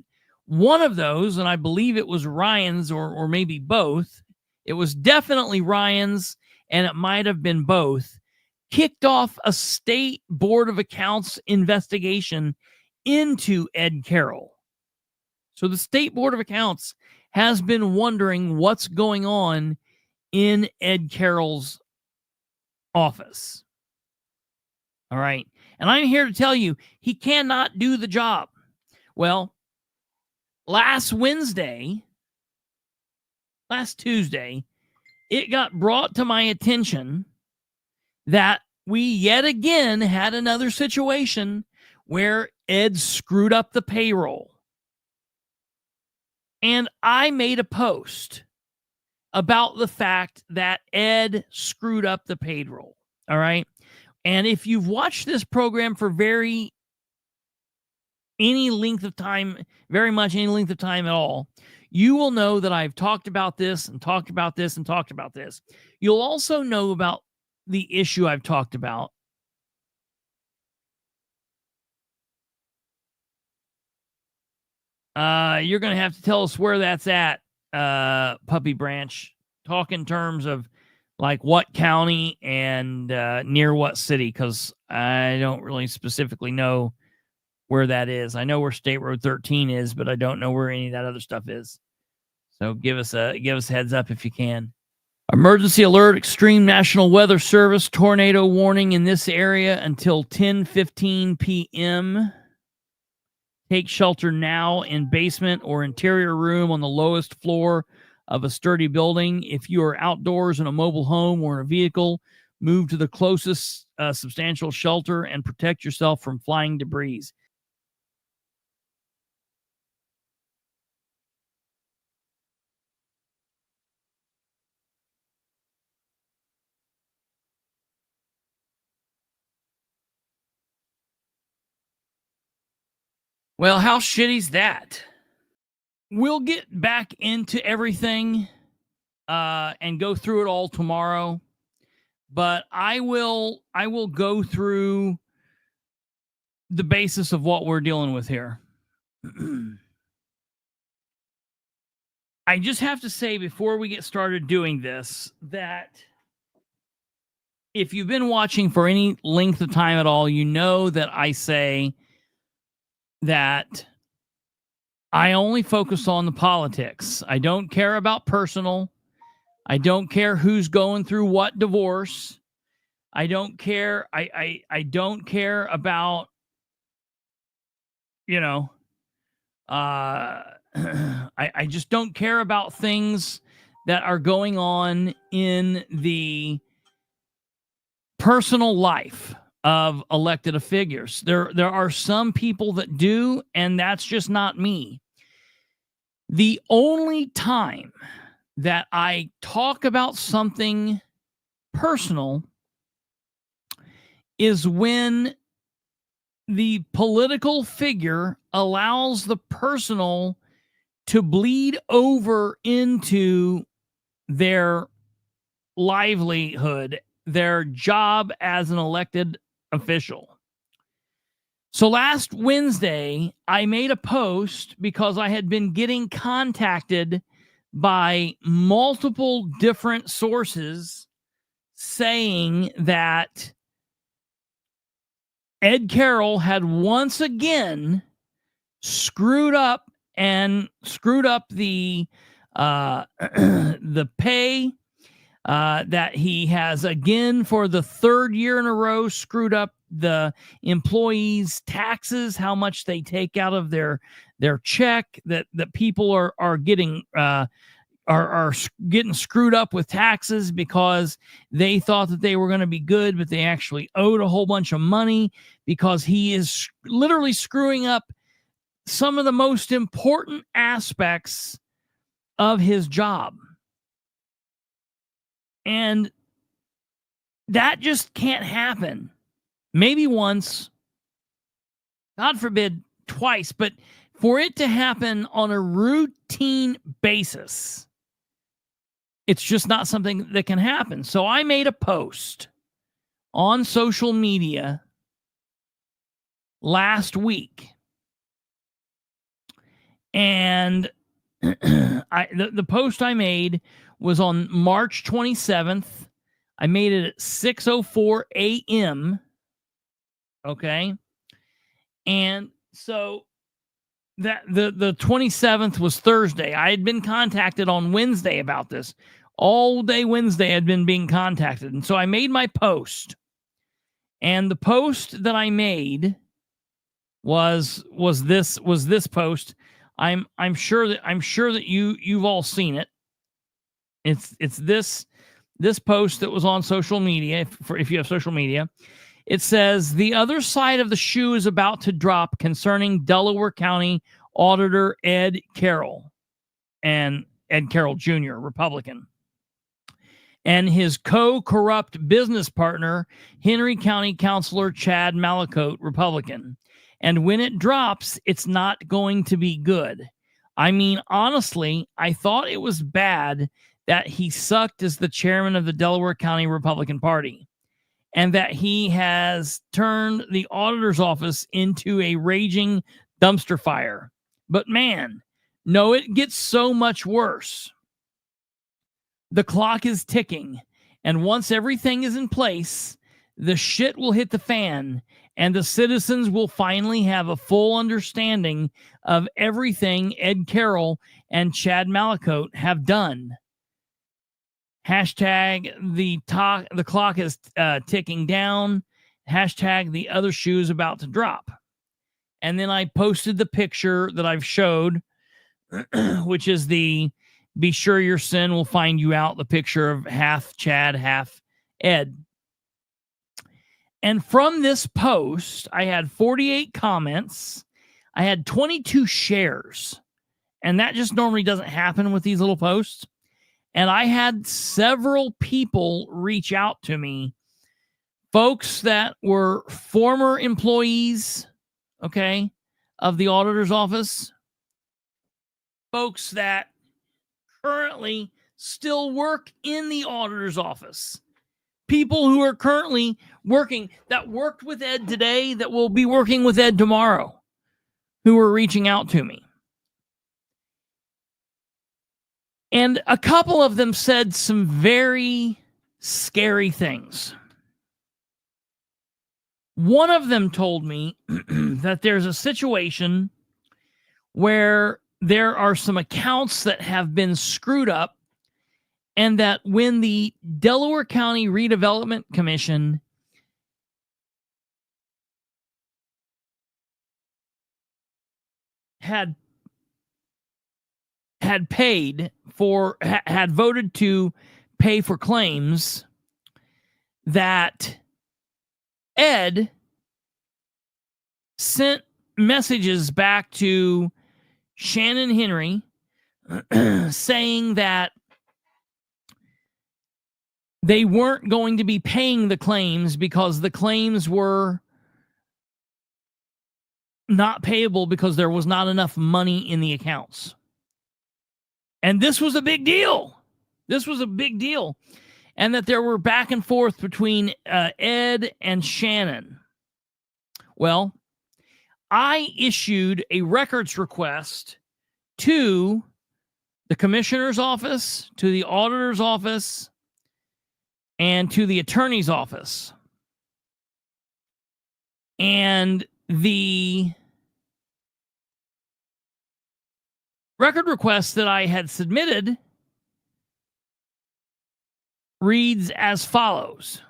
one of those, and I believe it was Ryan's or maybe both, it was definitely Ryan's, and it might have been both, kicked off a State Board of Accounts investigation into Ed Carroll. So the State Board of Accounts has been wondering what's going on in Ed Carroll's office. All right. And I'm here to tell you, he cannot do the job. Well, last Tuesday, it got brought to my attention that we yet again had another situation where Ed screwed up the payroll. And I made a post about the fact that Ed screwed up the payroll. All right. And if you've watched this program for very length of time at all, you will know that I've talked about this and talked about this and talked about this. You'll also know about the issue I've talked about. You're going to have to tell us where that's at, Puppy Branch. Talk in terms of like what county and near what city, because I don't really specifically know where that is. I know where State Road 13 is, but I don't know where any of that other stuff is. So give us a heads up if you can. Emergency alert, extreme national weather service, tornado warning in this area until 10:15 p.m. Take shelter now in basement or interior room on the lowest floor of a sturdy building. If you are outdoors in a mobile home or in a vehicle, move to the closest substantial shelter and protect yourself from flying debris. Well, how shitty's that? We'll get back into everything and go through it all tomorrow, but I will go through the basis of what we're dealing with here. I just have to say before we get started doing this that if you've been watching for any length of time at all, you know that I say that I only focus on the politics. I don't care about personal. I don't care who's going through what divorce. I don't care. I don't care about, you know, I just don't care about things that are going on in the personal life of elected figures. There are some people that do, and that's just not me. The only time that I talk about something personal is when the political figure allows the personal to bleed over into their livelihood, their job as an elected official. So last Wednesday, I made a post because I had been getting contacted by multiple different sources saying that Ed Carroll had once again screwed up the the pay, that he has again for the third year in a row screwed up the employees' taxes, how much they take out of their check, that people are getting are getting screwed up with taxes because they thought that they were going to be good, but they actually owed a whole bunch of money because he is literally screwing up some of the most important aspects of his job. And that just can't happen. Maybe once, God forbid, twice, but for it to happen on a routine basis, it's just not something that can happen. So I made a post on social media last week. And the post I made was on March 27th. I made it at 6:04 a.m. Okay. And so that the 27th was Thursday. I had been contacted on Wednesday about this. All day Wednesday I'd been being contacted. And so I made my post. And the post that I made was this post. I'm sure that you've all seen it. It's this post that was on social media, if you have social media. It says, the other side of the shoe is about to drop concerning Delaware County Auditor Ed Carroll, and Ed Carroll Jr., Republican, and his co-corrupt business partner, Henry County Councilor Chad Malacote, Republican. And when it drops, it's not going to be good. I mean, honestly, I thought it was bad that he sucked as the chairman of the Delaware County Republican Party, and that he has turned the auditor's office into a raging dumpster fire. But man, no, it gets so much worse. The clock is ticking, And once everything is in place, the shit will hit the fan, and the citizens will finally have a full understanding of everything Ed Carroll and Chad Malacote have done. Hashtag the clock is ticking down. Hashtag the other shoe is about to drop. And then I posted the picture that I've showed, which is the "Be sure your sin will find you out," the picture of half Chad, half Ed. And from this post, I had 48 comments. I had 22 shares. And that just normally doesn't happen with these little posts. And I had several people reach out to me, folks that were former employees, okay, of the auditor's office, folks that currently still work in the auditor's office, people who are currently working, that worked with Ed today, that will be working with Ed tomorrow, who are reaching out to me. And a couple of them said some very scary things. One of them told me that there's a situation where there are some accounts that have been screwed up, and that when the Delaware County Redevelopment Commission had voted to pay for claims, that Ed sent messages back to Shannon Henry saying that they weren't going to be paying the claims because the claims were not payable because there was not enough money in the accounts. And this was a big deal. This was a big deal. And that there were back and forth between Ed and Shannon. Well, I issued a records request to the commissioner's office, to the auditor's office, and to the attorney's office. And the record request that I had submitted reads as follows.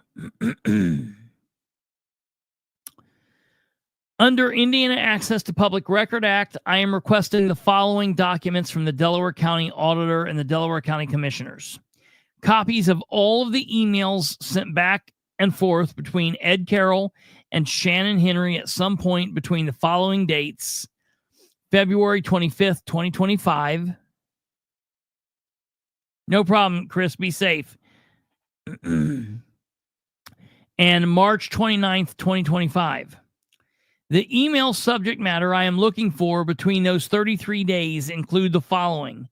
Under Indiana Access to Public Record Act, I am requesting the following documents from the Delaware County Auditor and the Delaware County Commissioners. Copies of all of the emails sent back and forth between Ed Carroll and Shannon Henry at some point between the following dates: February 25th, 2025. No problem, Chris. Be safe. And March 29th, 2025. The email subject matter I am looking for between those 33 days include the following: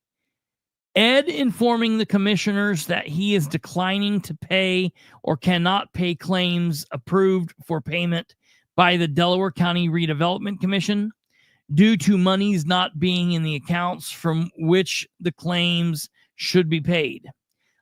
Ed informing the commissioners that he is declining to pay or cannot pay claims approved for payment by the Delaware County Redevelopment Commission due to monies not being in the accounts from which the claims should be paid.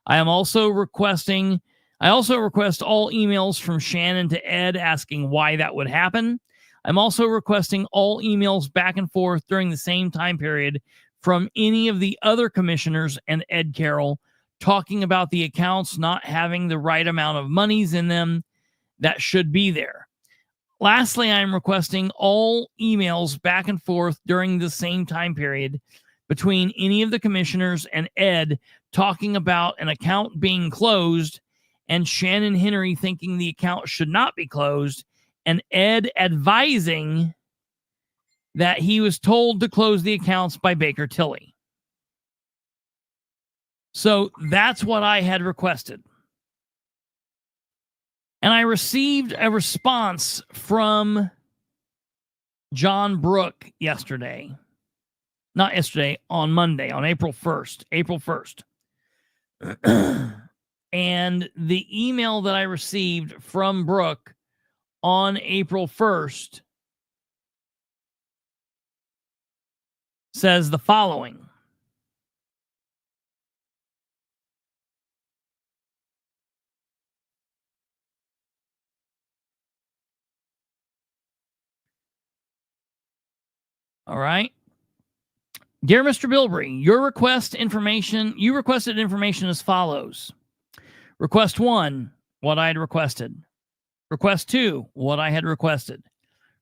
I also request all emails from Shannon to Ed asking why that would happen. I'm also requesting all emails back and forth during the same time period from any of the other commissioners and Ed Carroll talking about the accounts not having the right amount of monies in them that should be there. Lastly, I'm requesting all emails back and forth during the same time period between any of the commissioners and Ed talking about an account being closed and Shannon Henry thinking the account should not be closed, and Ed advising that he was told to close the accounts by Baker Tilly. So that's what I had requested. And I received a response from John Brook yesterday. Not yesterday, on Monday, on April 1st. April 1st. And the email that I received from Brook on April 1st says the following. All right. Dear Mr. Bilbrey, you requested information as follows. Request 1, what I had requested. Request 2, what I had requested.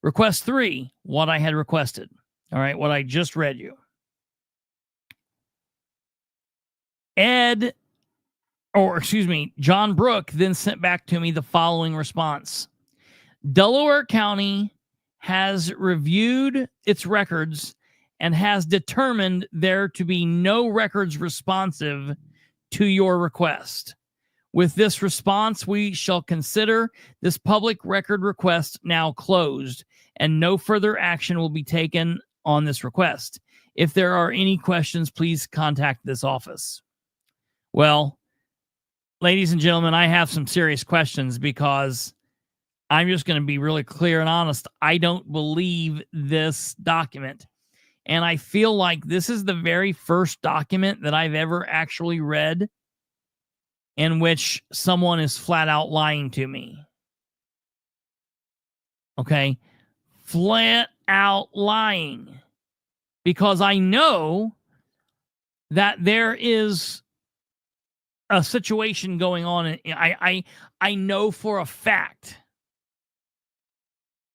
Request 3, what I had requested. All right, what I just read you. John Brook then sent back to me the following response. Delaware County has reviewed its records and has determined there to be no records responsive to your request. With this response, we shall consider this public record request now closed, and no further action will be taken on this request. If there are any questions, please contact this office. Well, ladies and gentlemen, I have some serious questions because I'm just going to be really clear and honest. I don't believe this document. And I feel like this is the very first document that I've ever actually read in which someone is flat out lying to me. Okay? Flat out lying. Because I know that there is a situation going on. I know for a fact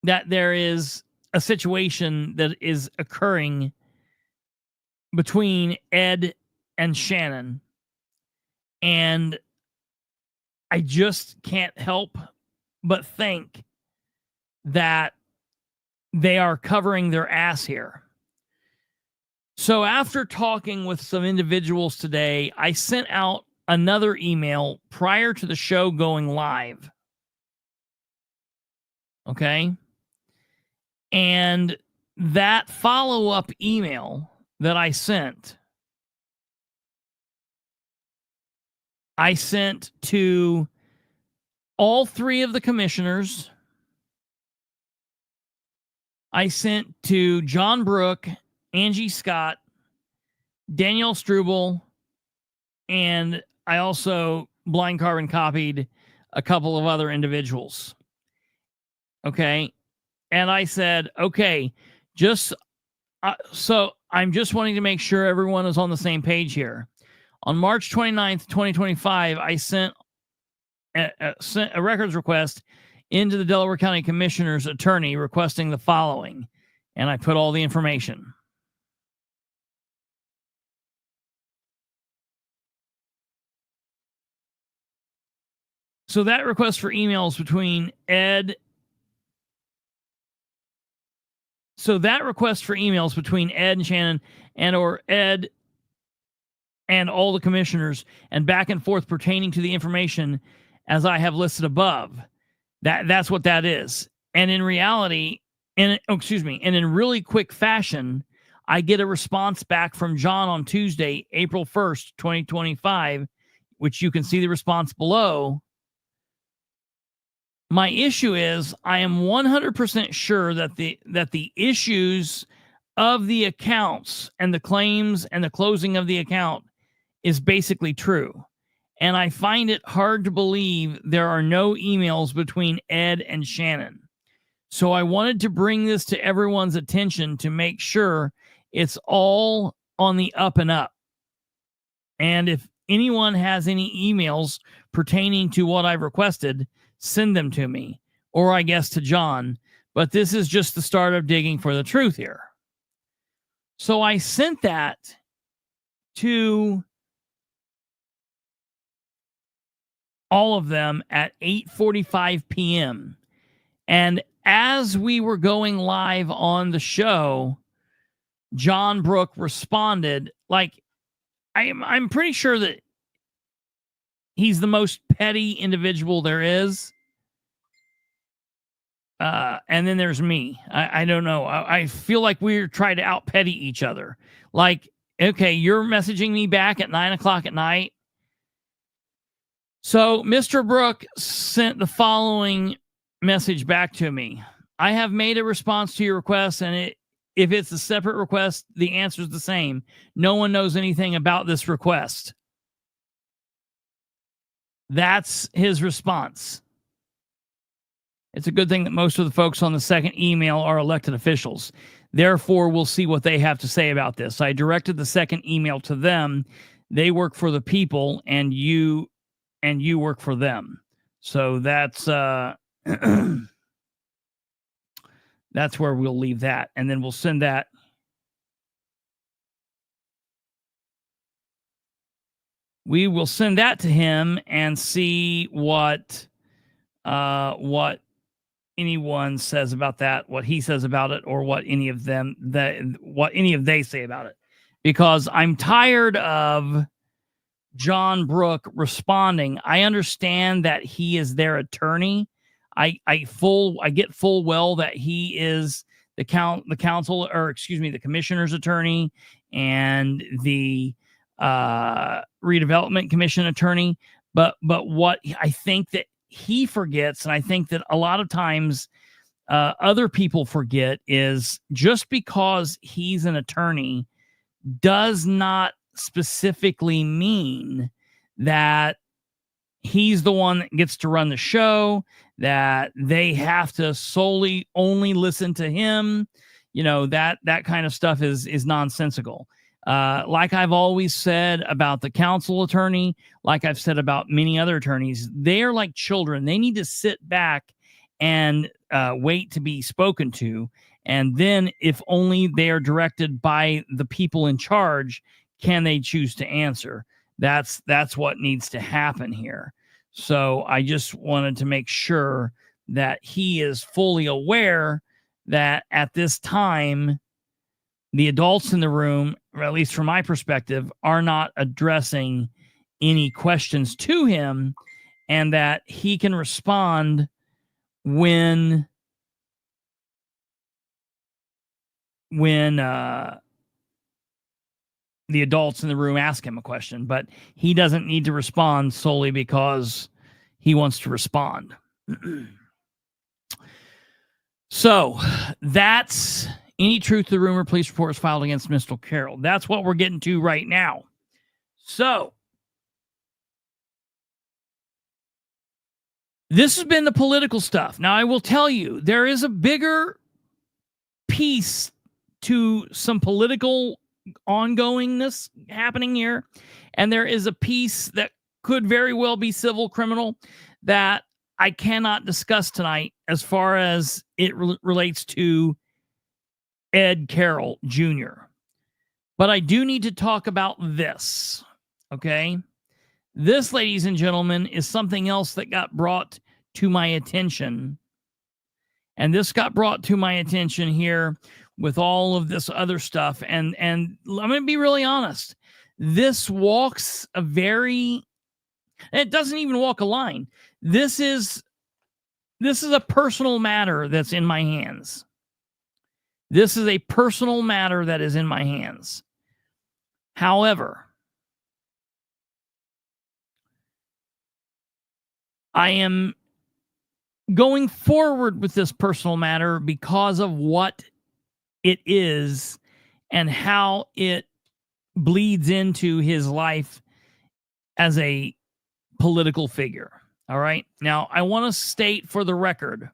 that there is a situation that is occurring between Ed and Shannon. And I just can't help but think that they are covering their ass here. So after talking with some individuals today, I sent out another email prior to the show going live. Okay? And that follow-up email that I sent to all three of the commissioners. I sent to John Brook, Angie Scott, Danielle Struble, and I also blind carbon copied a couple of other individuals. Okay. And I said, okay, so I'm just wanting to make sure everyone is on the same page here. On March 29th, 2025, I sent a records request into the Delaware County Commissioner's attorney requesting the following. And I put all the information. So that request for emails between Ed and Shannon or Ed and all the commissioners and back and forth pertaining to the information as I have listed above. That's what that is. And in reality, and in really quick fashion, I get a response back from John on Tuesday, April 1st, 2025, which you can see the response below. My issue is I am 100% sure that the issues of the accounts and the claims and the closing of the account is basically true. And I find it hard to believe there are no emails between Ed and Shannon. So I wanted to bring this to everyone's attention to make sure it's all on the up and up. And if anyone has any emails pertaining to what I've requested, send them to me, or I guess to John. But this is just the start of digging for the truth here. So I sent that to all of them at 8:45 p.m. And as we were going live on the show, John Brook responded. Like, I'm pretty sure that he's the most petty individual there is. And then there's me. I don't know. I feel like we're trying to out-petty each other. Like, okay, you're messaging me back at 9 o'clock at night. So Mr. Brook sent the following message back to me. I have made a response to your request, and if it's a separate request, the answer is the same. No one knows anything about this request. That's his response. It's a good thing that most of the folks on the second email are elected officials. Therefore, we'll see what they have to say about this. I directed the second email to them. They work for the people, and you work for them. So that's that's where we'll leave that, and then we'll send that. We will send that to him and see what anyone says about that, what he says about it, or what any of they say about it. Because I'm tired of John Brook responding. I understand that he is their attorney. I get full well that he is the council, or excuse me, the commissioner's attorney and the redevelopment commission attorney. But what I think that he forgets, and I think that a lot of times other people forget, is just because he's an attorney does not specifically mean that he's the one that gets to run the show, that they have to solely only listen to him. That kind of stuff is nonsensical. Like I've always said about the council attorney, like I've said about many other attorneys, they are like children. They need to sit back and wait to be spoken to. And then if only they are directed by the people in charge, can they choose to answer? That's what needs to happen here. So I just wanted to make sure that he is fully aware that at this time, the adults in the room, or at least from my perspective, are not addressing any questions to him, and that he can respond when the adults in the room ask him a question, but he doesn't need to respond solely because he wants to respond. So that's any truth to the rumor. Police report is filed against Mr. Carroll. That's what we're getting to right now. So this has been the political stuff. Now, I will tell you, there is a bigger piece to some political ongoingness happening here, and there is a piece that could very well be civil criminal that I cannot discuss tonight as far as it relates to Ed Carroll Jr. But I do need to talk about this, okay? This, ladies and gentlemen, is something else that got brought to my attention. And this got brought to my attention here with all of this other stuff. And I'm going to be really honest. This walks a very... It doesn't even walk a line. This is a personal matter that's in my hands. This is a personal matter that is in my hands. However, I am going forward with this personal matter because of what it is and how it bleeds into his life as a political figure. All right. Now, I want to state for the record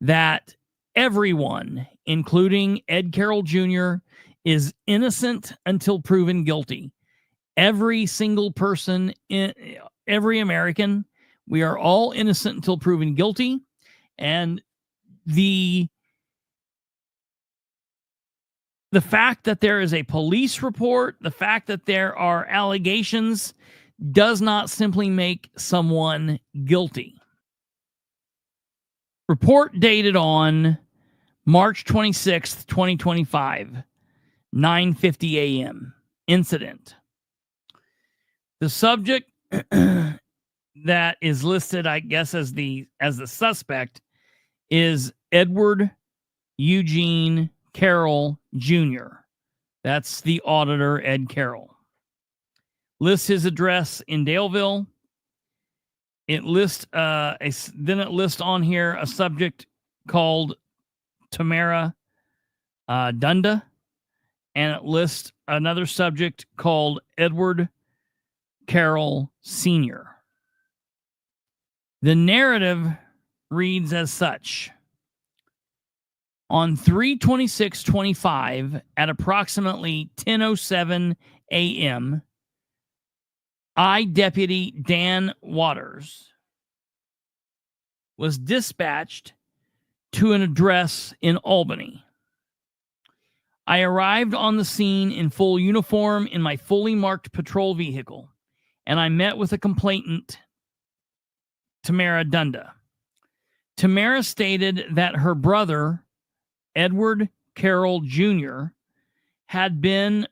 that everyone, including Ed Carroll Jr., is innocent until proven guilty. Every single person, every American, we are all innocent until proven guilty. And the fact that there is a police report, the fact that there are allegations, does not simply make someone guilty. Report dated on March 26th, 2025, 9:50 a.m. Incident. The subject that is listed, I guess, as the suspect is Edward Eugene Carroll Jr. That's the auditor, Ed Carroll. Lists his address in Daleville. It lists then it lists on here a subject called Tamara Dunda, and it lists another subject called Edward Carroll Sr. The narrative reads as such. On 3/26/25 at approximately 10:07 a.m., I, Deputy Dan Waters, was dispatched to an address in Albany. I arrived on the scene in full uniform in my fully marked patrol vehicle, and I met with a complainant, Tamara Dunda. Tamara stated that her brother, Edward Carroll Jr., had been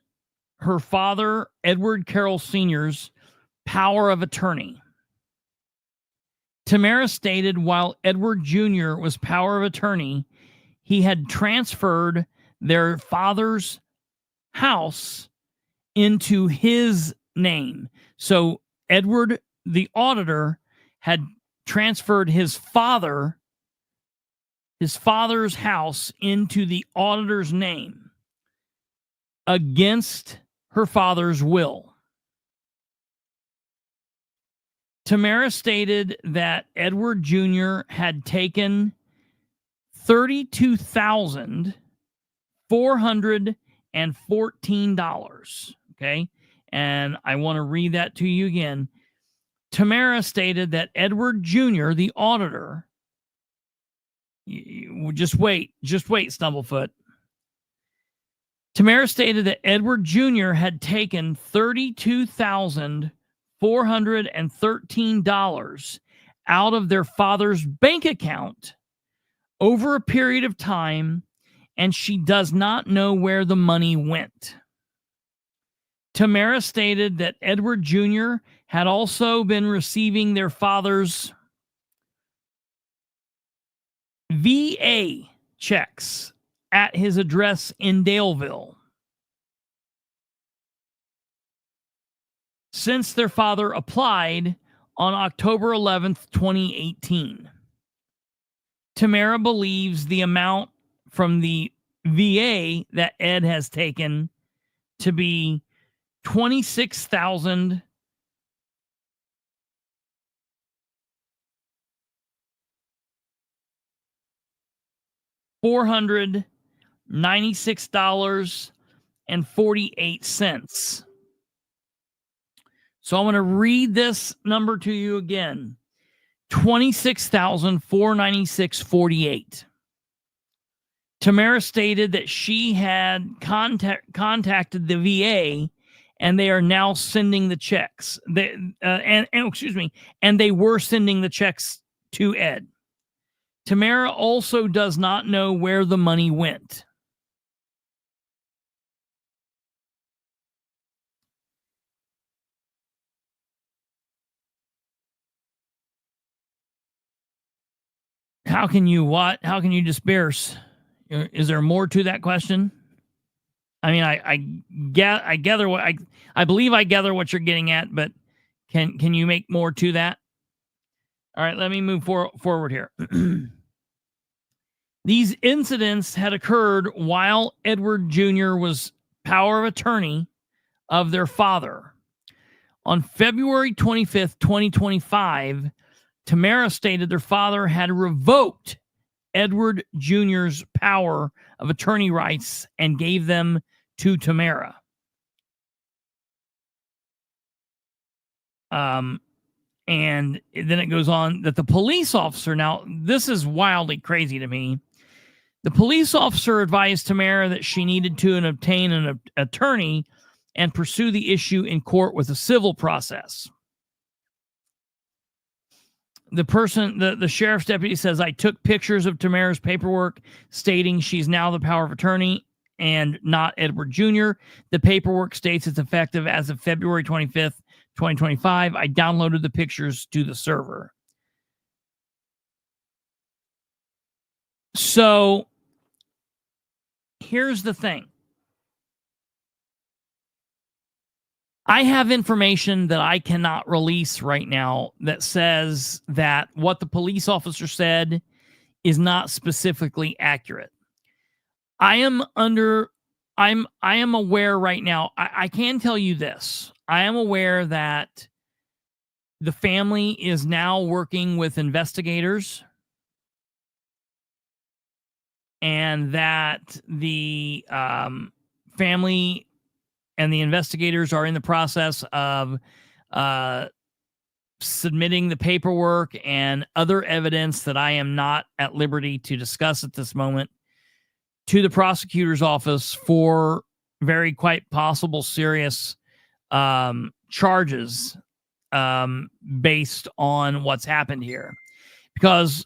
her father, Edward Carroll Sr.'s power of attorney. Tamara stated while Edward Jr. was power of attorney, he had transferred their father's house into his name. So Edward, the auditor, had transferred his father's house into the auditor's name against her father's will. Tamara stated that Edward Jr. had taken $32,414. Okay. And I want to read that to you again. Tamara stated that Edward Jr., the auditor, just wait, Stumblefoot. Tamara stated that Edward Jr. had taken $32,413 out of their father's bank account over a period of time, and she does not know where the money went. Tamara stated that Edward Jr. had also been receiving their father's VA checks at his address in Daleville since their father applied on October 11th, 2018. Tamara believes the amount from the VA that Ed has taken to be $26,000 $496.48. So I'm going to read this number to you again. $26,496.48. Tamara stated that she had contacted the VA, and they are now sending the checks. And they were sending the checks to Ed. Tamara also does not know where the money went. How can you what? How can you disperse? Is there more to that question? I mean, I gather what I believe I gather what you're getting at, but can you make more to that? All right, let me move forward here. These incidents had occurred while Edward Jr. was power of attorney of their father. On February 25th, 2025, Tamara stated their father had revoked Edward Jr.'s power of attorney rights and gave them to Tamara. And then it goes on that the police officer, now this is wildly crazy to me. The police officer advised Tamara that she needed to obtain an attorney and pursue the issue in court with a civil process. The sheriff's deputy says, I took pictures of Tamara's paperwork stating she's now the power of attorney and not Edward Jr. The paperwork states it's effective as of February 25th, 2025. I downloaded the pictures to the server. So here's the thing. I have information that I cannot release right now that says that what the police officer said is not specifically accurate. I am aware right now. I can tell you this. I am aware that the family is now working with investigators and that the family and the investigators are in the process of submitting the paperwork and other evidence that I am not at liberty to discuss at this moment to the prosecutor's office for very quite possible serious charges based on what's happened here. Because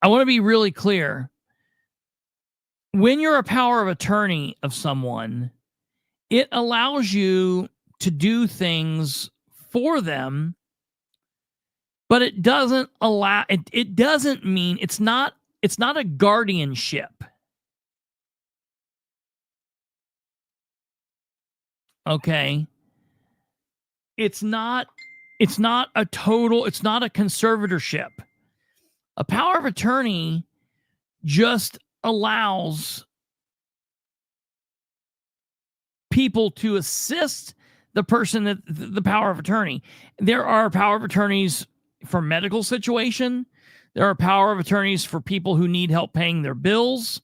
I want to be really clear. When you're a power of attorney of someone, it allows you to do things for them, but it doesn't allow it doesn't mean it's not a guardianship. Okay? It's not a conservatorship. A power of attorney just allows people to assist the person that the power of attorney. There are power of attorneys for medical situation. There are power of attorneys for people who need help paying their bills.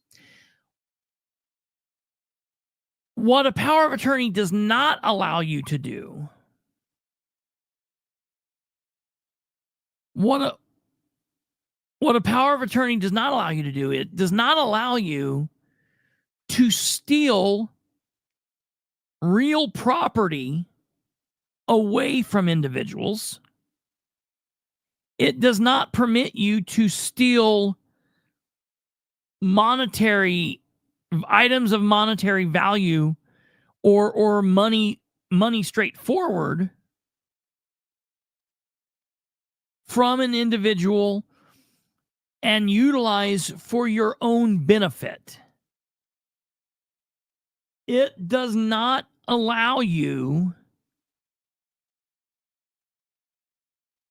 What a power of attorney does not allow you to do, what a power of attorney does not allow you to do, it does not allow you to steal real property away from individuals. It does not permit you to steal monetary items of monetary value or money straightforward from an individual and utilize for your own benefit. It does not allow you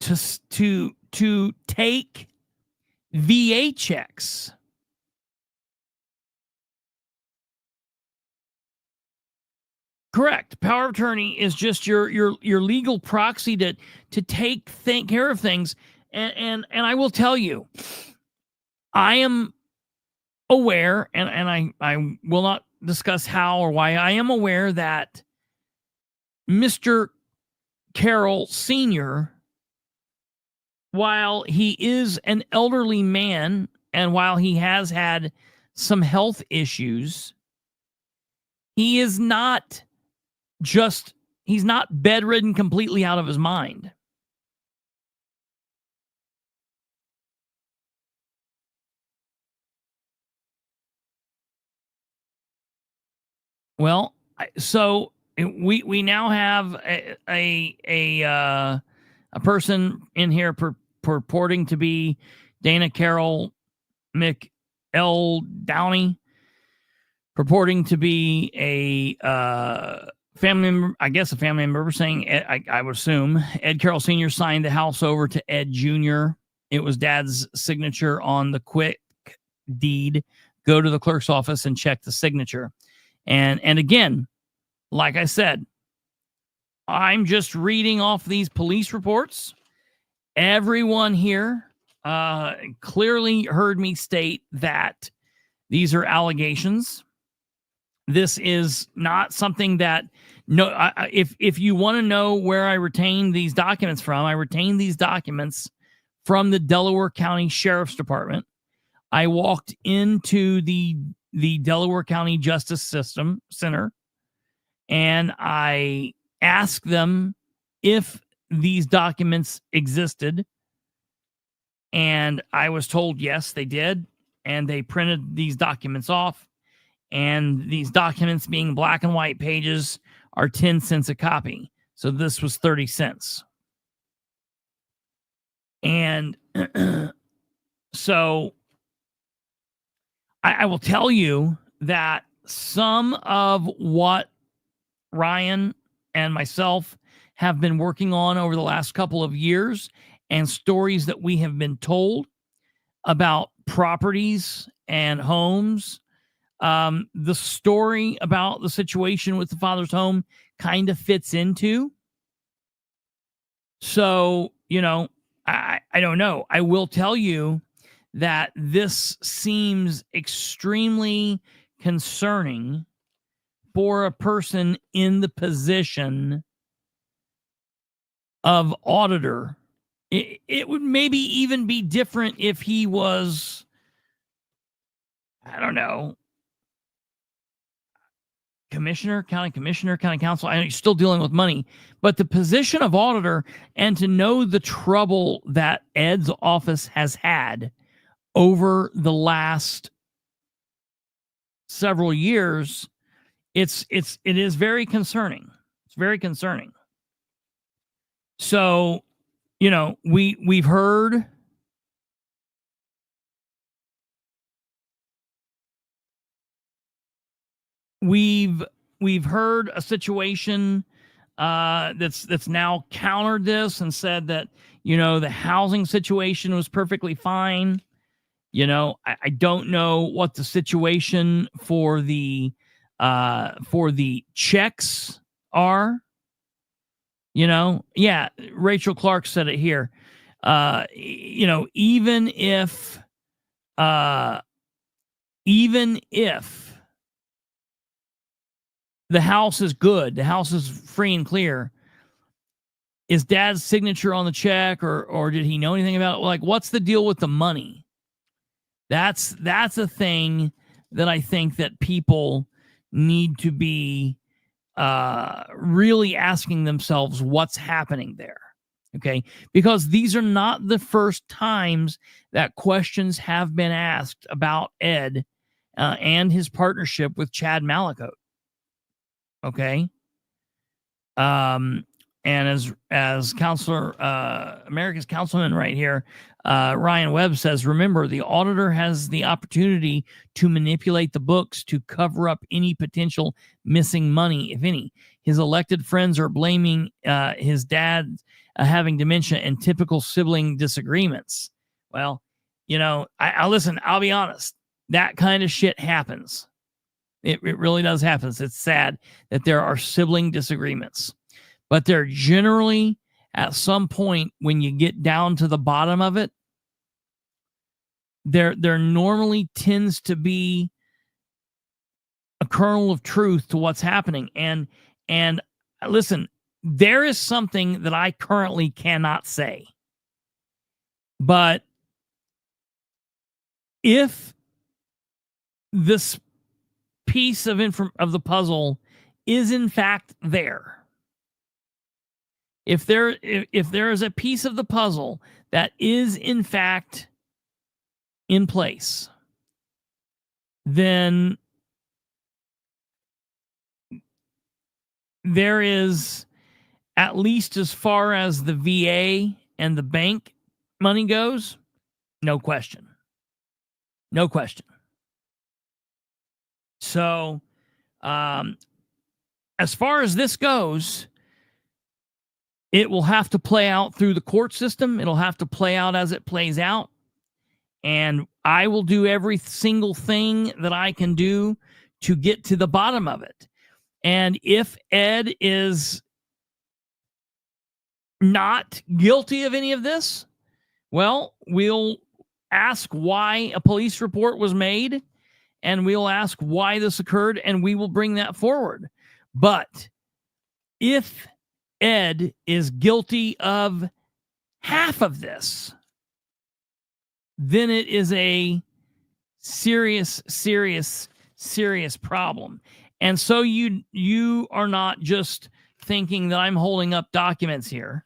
to take VA checks. Correct. Power of attorney is just your legal proxy to take care of things. And I will tell you, I am aware, and I will not discuss how or why. I am aware that Mr. Carroll Sr., while he is an elderly man and while he has had some health issues, he is not he's not bedridden completely out of his mind. Well, so we now have a person in here purporting to be Dana Carroll McL Downey, purporting to be a family member, I guess a family member, saying I would assume Ed Carroll Sr. signed the house over to Ed Jr. It was Dad's signature on the quick deed. Go to the clerk's office and check the signature. And again, like I said, I'm just reading off these police reports. Everyone here clearly heard me state that these are allegations. This is not something that if you want to know where I retain these documents from, I retain these documents from the Delaware County Sheriff's Department. I walked into the Delaware County Justice System Center and I asked them if these documents existed, and I was told yes, they did, and they printed these documents off, and these documents, being black and white pages, are 10 cents a copy. So this was 30 cents. And so I will tell you that some of what Ryan and myself have been working on over the last couple of years, and stories that we have been told about properties and homes, the story about the situation with the father's home kind of fits into. So, I don't know. I will tell you that this seems extremely concerning for a person in the position of auditor. It would maybe even be different if he was, I don't know, county commissioner, county council. I know he's still dealing with money, but the position of auditor, and to know the trouble that Ed's office has had over the last several years, it is very concerning. It's very concerning. So, you know, we've heard we've heard a situation that's now countered this and said that, you know, the housing situation was perfectly fine. You know, I don't know what the situation for the checks are. You know, yeah, Rachel Clark said it here. You know, even if the house is good, the house is free and clear, is dad's signature on the check, or did he know anything about it? Like, what's the deal with the money? That's a thing that I think that people need to be really asking themselves what's happening there. Okay, because these are not the first times that questions have been asked about Ed and his partnership with Chad Malacote. Okay, and as counselor, America's councilman right here, Ryan Webb says, remember, the auditor has the opportunity to manipulate the books to cover up any potential missing money, if any. His elected friends are blaming his dad having dementia and typical sibling disagreements. Well, you know, I listen, I'll be honest, that kind of shit happens. It really does happen. It's sad that there are sibling disagreements, but they're generally, at some point when you get down to the bottom of it, there normally tends to be a kernel of truth to what's happening. And listen, there is something that I currently cannot say, but if this piece of the puzzle is in fact there, if there is a piece of the puzzle that is in fact in place, then there is, at least as far as the VA and the bank money goes, no question. No question. So, as far as this goes, it will have to play out through the court system. It'll have to play out as it plays out. And I will do every single thing that I can do to get to the bottom of it. And if Ed is not guilty of any of this, well, we'll ask why a police report was made, and we'll ask why this occurred, and we will bring that forward. But if Ed is guilty of half of this, then it is a serious, serious, serious problem. And so you are not just thinking that I'm holding up documents here.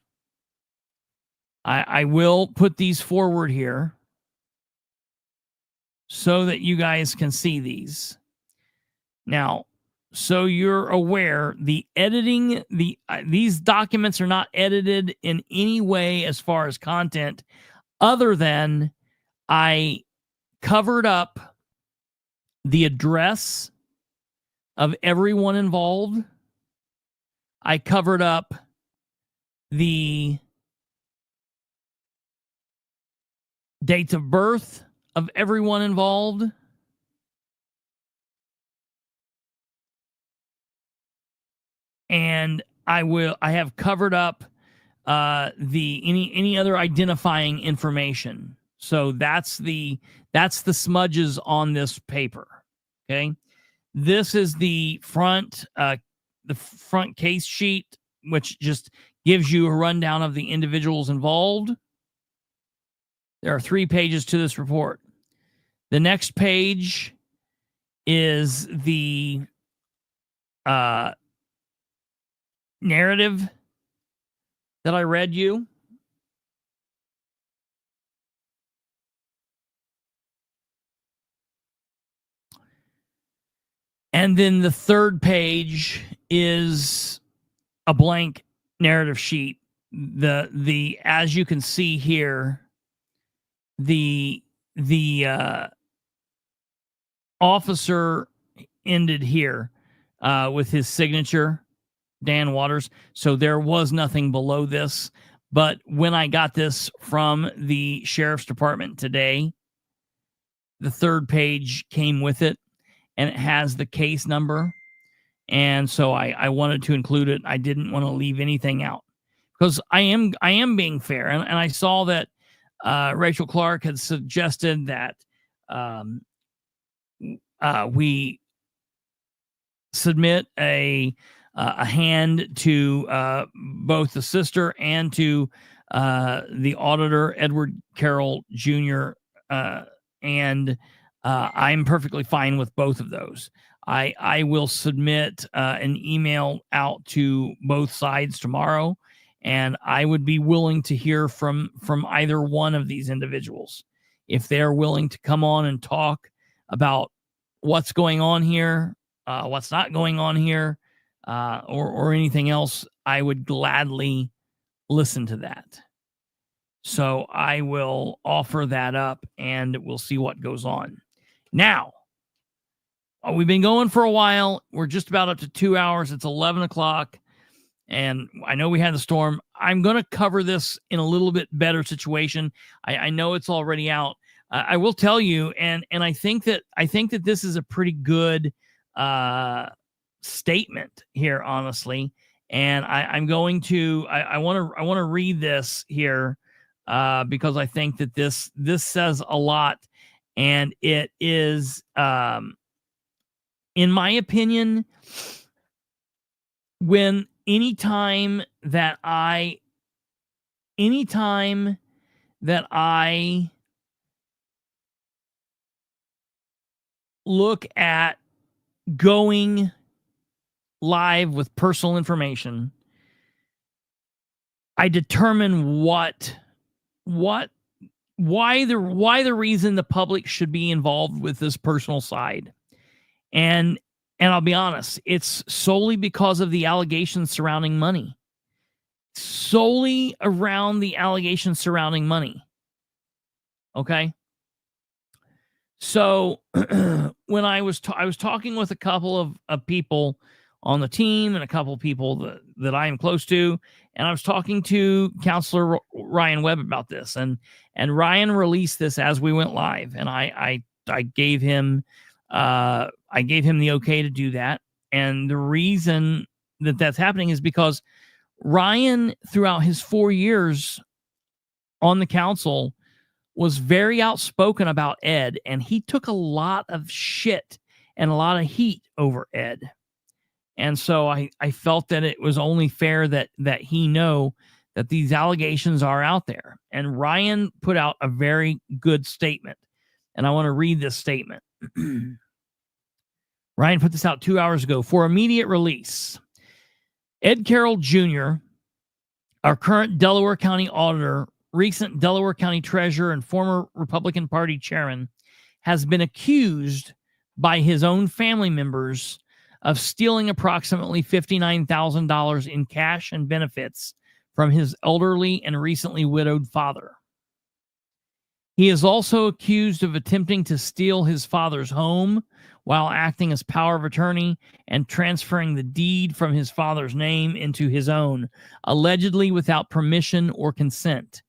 I will put these forward here so that you guys can see these. Now, so you're aware, the editing, these documents are not edited in any way as far as content, other than I covered up the address of everyone involved. I covered up the dates of birth of everyone involved. And I have covered up any other identifying information. So that's the smudges on this paper. Okay. This is the front case sheet, which just gives you a rundown of the individuals involved. There are 3 pages to this report. The next page is the narrative that I read you. And then the third page is a blank narrative sheet. The as you can see here, the officer ended here with his signature, Dan Waters. So there was nothing below this. But when I got this from the sheriff's department today, the third page came with it, and it has the case number. And so I wanted to include it. I didn't want to leave anything out because I am being fair. And I saw that Rachel Clark had suggested that we submit a hand to both the sister and to the auditor, Edward Carroll Jr., and I'm perfectly fine with both of those. I will submit an email out to both sides tomorrow, and I would be willing to hear from either one of these individuals. If they're willing to come on and talk about what's going on here, what's not going on here, or anything else, I would gladly listen to that. So I will offer that up, and we'll see what goes on. Now, we've been going for a while. We're just about up to 2 hours. It's 11 o'clock, and I know we had the storm. I'm going to cover this in a little bit better situation. I know it's already out. I will tell you, and I think that this is a pretty good statement here, honestly. And I'm going to I want to read this here because I think that this says a lot, and it is, in my opinion, when anytime that I look at going live with personal information, I determine why the reason the public should be involved with this personal side. And I'll be honest, it's solely because of the allegations surrounding money. Solely around the allegations surrounding money. Okay? So when I was talking with a couple of people on the team and a couple of people that I am close to, and I was talking to Counselor Ryan Webb about this, and Ryan released this as we went live, and I gave him the okay to do that. And the reason that that's happening is because Ryan, throughout his 4 years on the council, was very outspoken about Ed, and he took a lot of shit and a lot of heat over Ed. And so I felt that it was only fair that he know that these allegations are out there. And Ryan put out a very good statement, and I want to read this statement. Ryan put this out 2 hours ago. For immediate release, Ed Carroll Jr., our current Delaware County Auditor, recent Delaware County Treasurer, and former Republican Party Chairman, has been accused by his own family members of stealing approximately $59,000 in cash and benefits from his elderly and recently widowed father. He is also accused of attempting to steal his father's home while acting as power of attorney and transferring the deed from his father's name into his own, allegedly without permission or consent.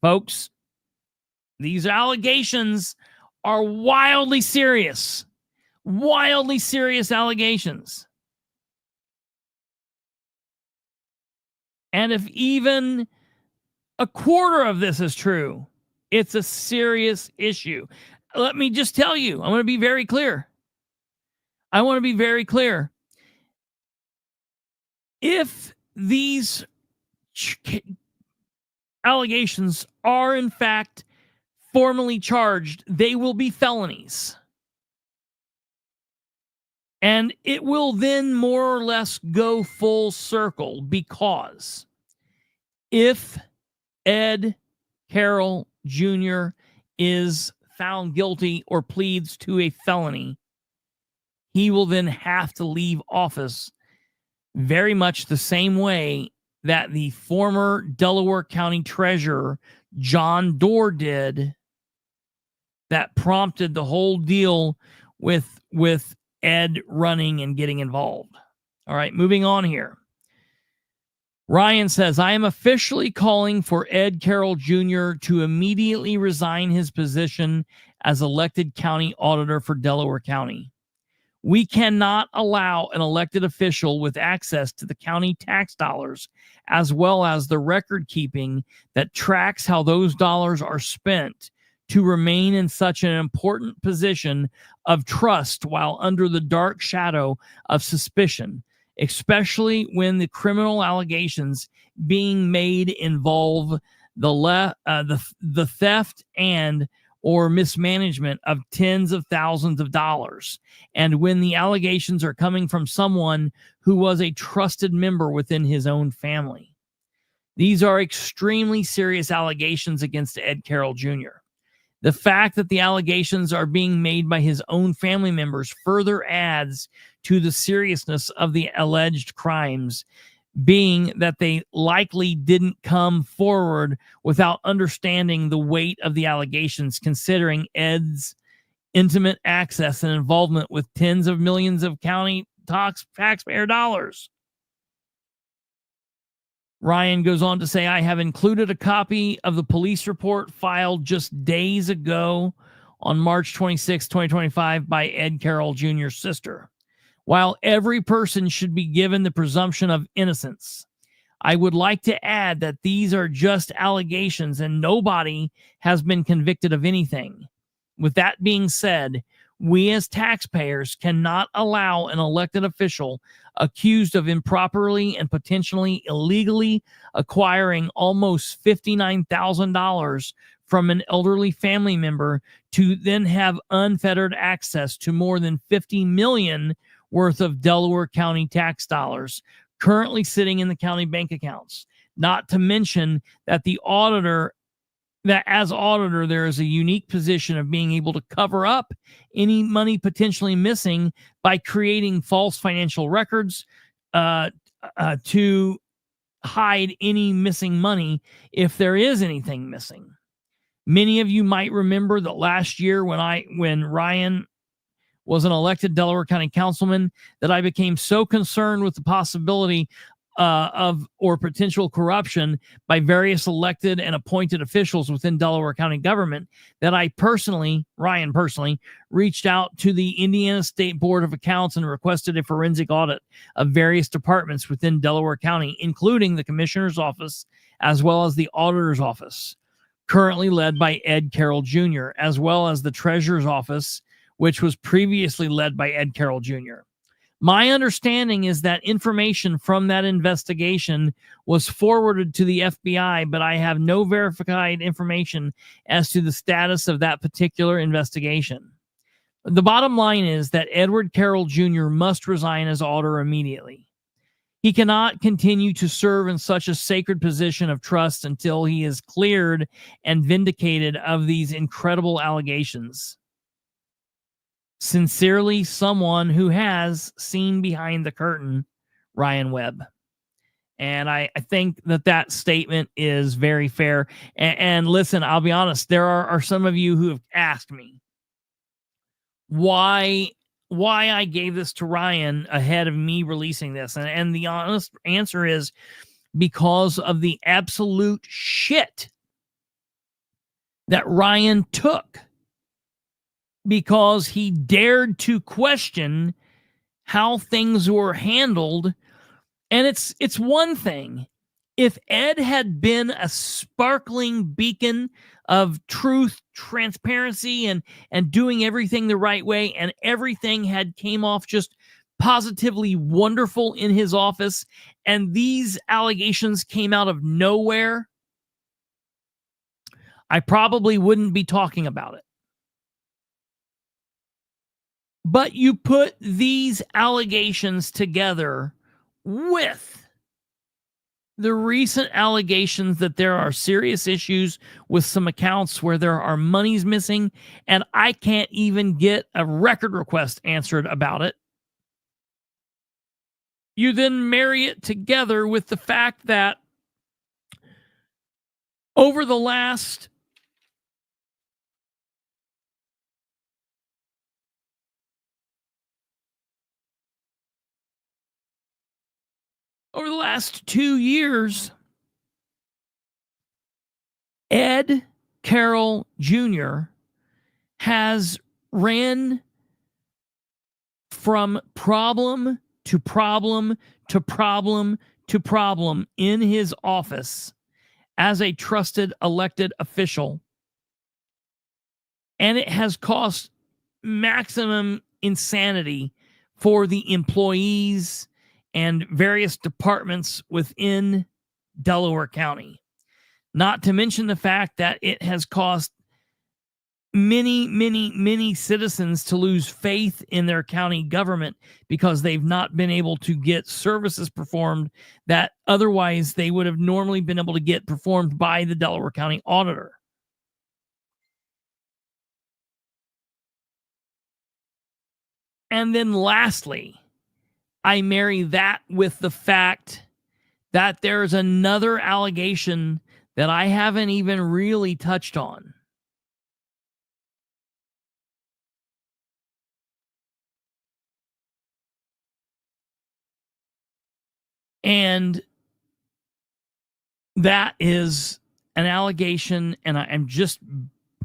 Folks, these allegations are wildly serious allegations. And if even a quarter of this is true, It's a serious issue. Let me just tell you, I want to be very clear. If these allegations are in fact formally charged, they will be felonies. And it will then more or less go full circle, because if Ed Carroll Jr. is found guilty or pleads to a felony, he will then have to leave office very much the same way that the former Delaware County Treasurer, John Doerr, did, that prompted the whole deal with Ed running and getting involved. All right, moving on here. Ryan says, I am officially calling for Ed Carroll Jr. to immediately resign his position as elected county auditor for Delaware County. We cannot allow an elected official with access to the county tax dollars, as well as the record keeping that tracks how those dollars are spent, to remain in such an important position of trust while under the dark shadow of suspicion, especially when the criminal allegations being made involve the theft and or mismanagement of tens of thousands of dollars, and when the allegations are coming from someone who was a trusted member within his own family. These are extremely serious allegations against Ed Carroll Jr. The fact that the allegations are being made by his own family members further adds to the seriousness of the alleged crimes, being that they likely didn't come forward without understanding the weight of the allegations, considering Ed's intimate access and involvement with tens of millions of county taxpayer dollars. Ryan goes on to say, I have included a copy of the police report filed just days ago on March 26, 2025 by Ed Carroll Jr.'s sister. While every person should be given the presumption of innocence, I would like to add that these are just allegations and nobody has been convicted of anything. With that being said, we as taxpayers cannot allow an elected official accused of improperly and potentially illegally acquiring almost $59,000 from an elderly family member to then have unfettered access to more than $50 million worth of Delaware County tax dollars currently sitting in the county bank accounts. Not to mention that as auditor, there is a unique position of being able to cover up any money potentially missing by creating false financial records to hide any missing money if there is anything missing. Many of you might remember that last year when Ryan was an elected Delaware County councilman, that I became so concerned with the possibility of potential corruption by various elected and appointed officials within Delaware County government that Ryan personally, reached out to the Indiana State Board of Accounts and requested a forensic audit of various departments within Delaware County, including the Commissioner's Office as well as the Auditor's Office, currently led by Ed Carroll Jr., as well as the Treasurer's Office, which was previously led by Ed Carroll Jr. My understanding is that information from that investigation was forwarded to the FBI, but I have no verified information as to the status of that particular investigation. The bottom line is that Edward Carroll Jr. must resign as auditor immediately. He cannot continue to serve in such a sacred position of trust until he is cleared and vindicated of these incredible allegations. Sincerely, someone who has seen behind the curtain, Ryan Webb. And I think that statement is very fair. And listen, I'll be honest, there are some of you who have asked me why I gave this to Ryan ahead of me releasing this. And the honest answer is because of the absolute shit that Ryan took, because he dared to question how things were handled. And it's one thing If Ed had been a sparkling beacon of truth, transparency, and doing everything the right way, and everything had came off just positively wonderful in his office, and these allegations came out of nowhere, I probably wouldn't be talking about it. But you put these allegations together with the recent allegations that there are serious issues with some accounts where there are monies missing, and I can't even get a record request answered about it. You then marry it together with the fact that over the last over the last 2 years, Ed Carroll Jr. has ran from problem to problem to problem to problem in his office as a trusted elected official. And it has cost maximum insanity for the employees and various departments within Delaware County. Not to mention the fact that it has cost many citizens to lose faith in their county government because they've not been able to get services performed that otherwise they would have normally been able to get performed by the Delaware County Auditor. And then lastly, I marry that with the fact that there's another allegation that I haven't even really touched on. And that is an allegation, and I'm just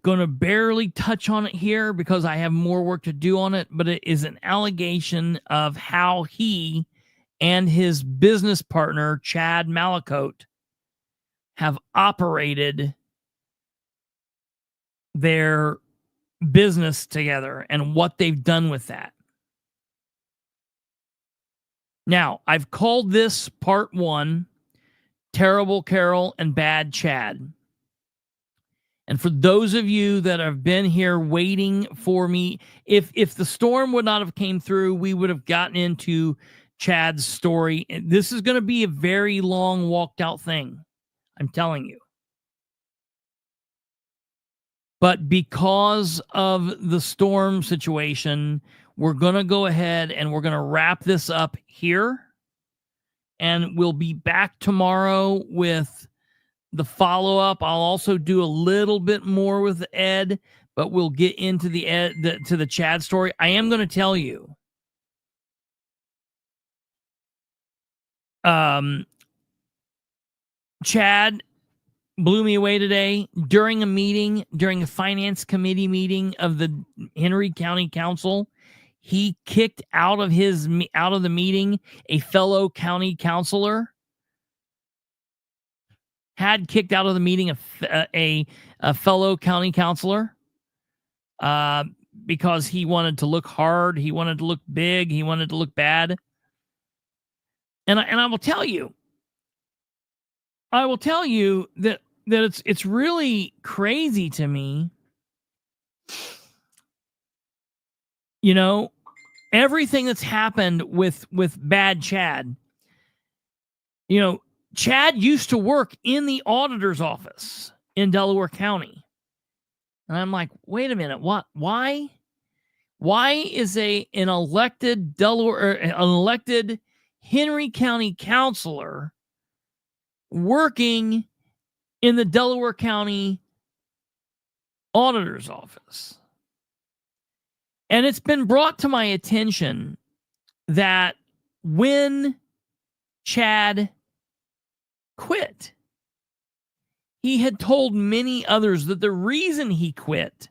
going to barely touch on it here because I have more work to do on it, but it is an allegation of how he and his business partner, Chad Malacote, have operated their business together and what they've done with that. Now, I've called this part 1, Terrible Carroll and Bad Chad. And for those of you that have been here waiting for me, if the storm would not have came through, we would have gotten into Chad's story. This is going to be a very long walked out thing, I'm telling you. But because of the storm situation, we're going to go ahead and we're going to wrap this up here. And we'll be back tomorrow with the follow-up. I'll also do a little bit more with Ed, but we'll get into the Chad story. I am going to tell you, Chad blew me away today during a finance committee meeting of the Henry County Council. He kicked out of the meeting a fellow county councilor. Had kicked out of the meeting a fellow county councilor because he wanted to look hard, he wanted to look big, he wanted to look bad. And I will tell you that it's really crazy to me. You know, everything that's happened with Bad Chad. You know, Chad used to work in the auditor's office in Delaware County. And I'm like, wait a minute, what? Why is an elected Henry County councilor working in the Delaware County auditor's office? And it's been brought to my attention that when Chad quit, he had told many others that the reason he quit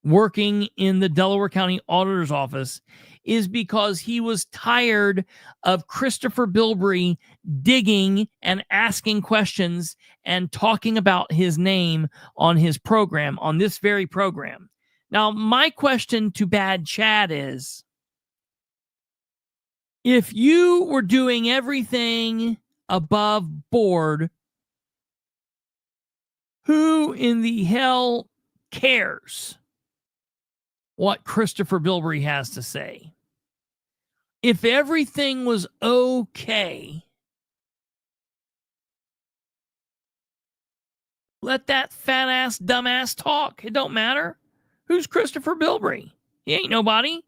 working in the Delaware County Auditor's office is because he was tired of Kristopher Bilbrey digging and asking questions and talking about his name on his program, on this very program. Now, my question to Bad Chad is, if you were doing everything above board, who in the hell cares what Kristopher Bilbrey has to say? If everything was okay, let that fat ass, dumbass talk. It don't matter. Who's Kristopher Bilbrey? He ain't nobody.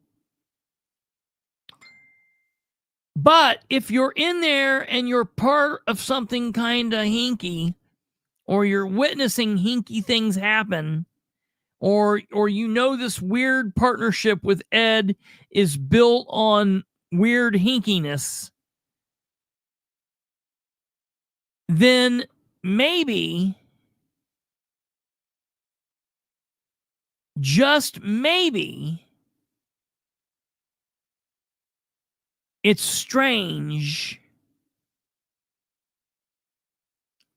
But if you're in there and you're part of something kind of hinky, or you're witnessing hinky things happen, or you know this weird partnership with Ed is built on weird hinkiness, then maybe, just maybe, it's strange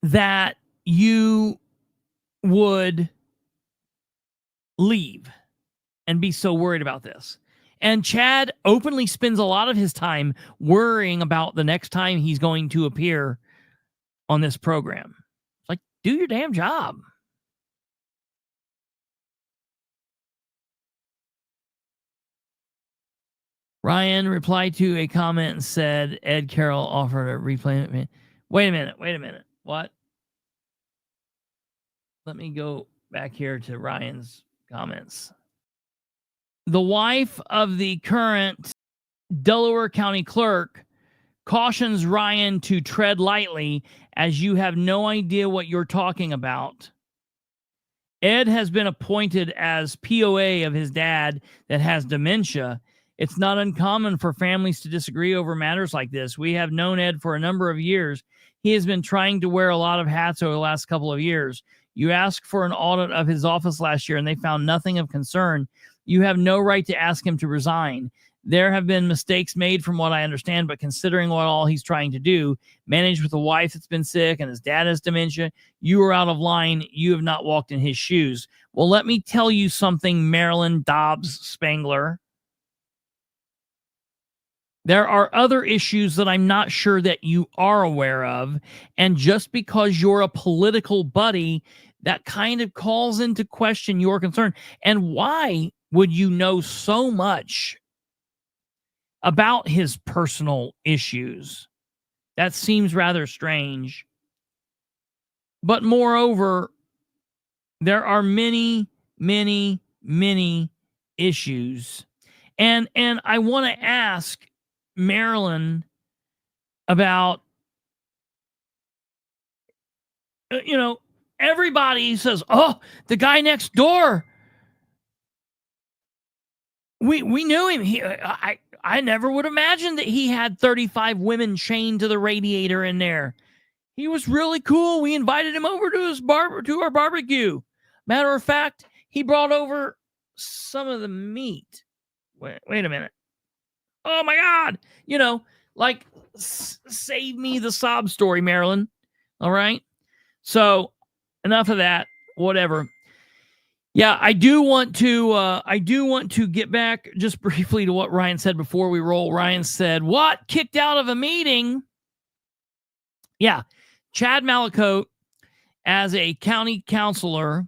that you would leave and be so worried about this. And Chad openly spends a lot of his time worrying about the next time he's going to appear on this program. It's like, do your damn job. Ryan replied to a comment and said Ed Carroll offered a replay. Wait a minute. What? Let me go back here to Ryan's comments. The wife of the current Delaware County clerk cautions Ryan to tread lightly, as you have no idea what you're talking about. Ed has been appointed as POA of his dad that has dementia. It's not uncommon for families to disagree over matters like this. We have known Ed for a number of years. He has been trying to wear a lot of hats over the last couple of years. You asked for an audit of his office last year and they found nothing of concern. You have no right to ask him to resign. There have been mistakes made from what I understand, but considering what all he's trying to do, manage with a wife that's been sick and his dad has dementia, you are out of line. You have not walked in his shoes. Well, let me tell you something, Marilyn Dobbs Spangler. There are other issues that I'm not sure that you are aware of. And just because you're a political buddy, that kind of calls into question your concern. And why would you know so much about his personal issues? That seems rather strange. But moreover, there are many, many, many issues. And I want to ask Marilyn about, everybody says, oh, the guy next door, we knew him. I never would imagine that he had 35 women chained to the radiator in there. He was really cool. We invited him over to our barbecue. Matter of fact, he brought over some of the meat. Wait a minute. Oh my God. Save me the sob story, Marilyn. All right. So enough of that. Whatever. Yeah, I do want to get back just briefly to what Ryan said before we roll. Ryan said, what? Kicked out of a meeting? Yeah. Chad Malacote, as a county councilor,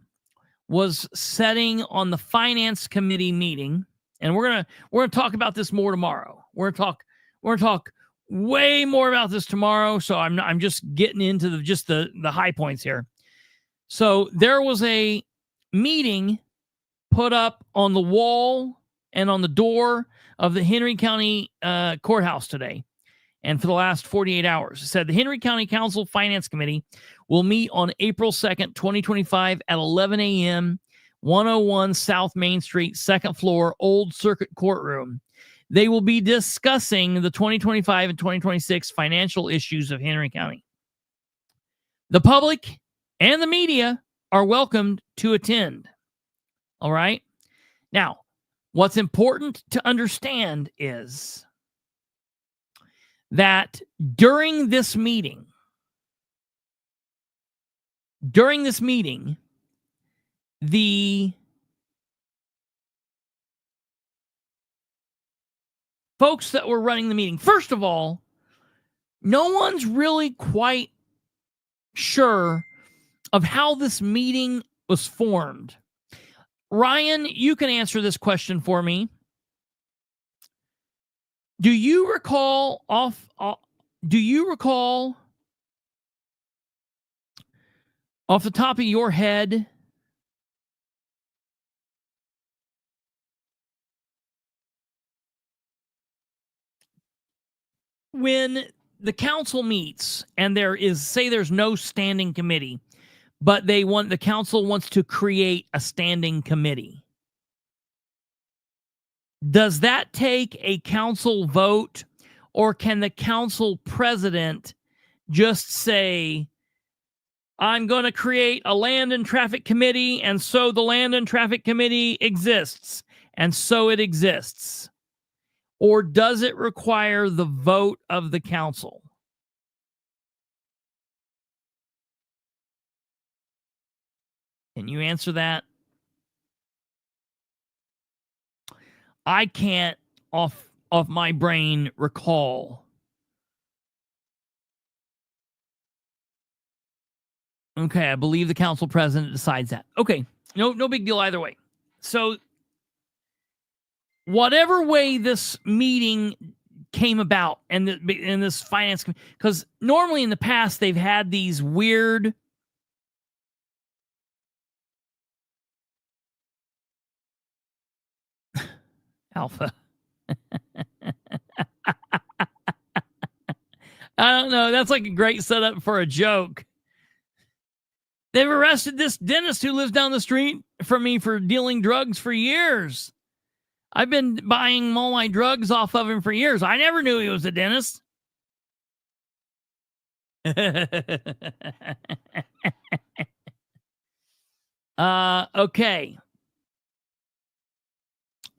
was sitting on the finance committee meeting. And we're gonna talk about this more tomorrow. We're gonna talk way more about this tomorrow. So I'm just getting into the high points here. So there was a meeting put up on the wall and on the door of the Henry County courthouse today, and for the last 48 hours. It said the Henry County Council Finance Committee will meet on April 2nd, 2025 at 11 a.m., 101 South Main Street, second floor, Old Circuit Courtroom. They will be discussing the 2025 and 2026 financial issues of Henry County. The public and the media are welcomed to attend. All right. Now, What's important to understand is that during this meeting, the folks that were running the meeting, first of all, no one's really quite sure of how this meeting was formed. Ryan, you can answer this question for me. Do you recall off the top of your head when the council meets and there's no standing committee, but the council wants to create a standing committee? Does that take a council vote, or can the council president just say, I'm going to create a land and traffic committee, and so the land and traffic committee exists, and so it exists? Or does it require the vote of the council? Can you answer that? I can't off my brain recall. Okay, I believe the council president decides that. Okay, no big deal either way. So whatever way this meeting came about and in this finance, because normally in the past they've had these weird Alpha. I don't know. That's like a great setup for a joke. They've arrested this dentist who lives down the street from me for dealing drugs for years. I've been buying all my drugs off of him for years. I never knew he was a dentist. Okay.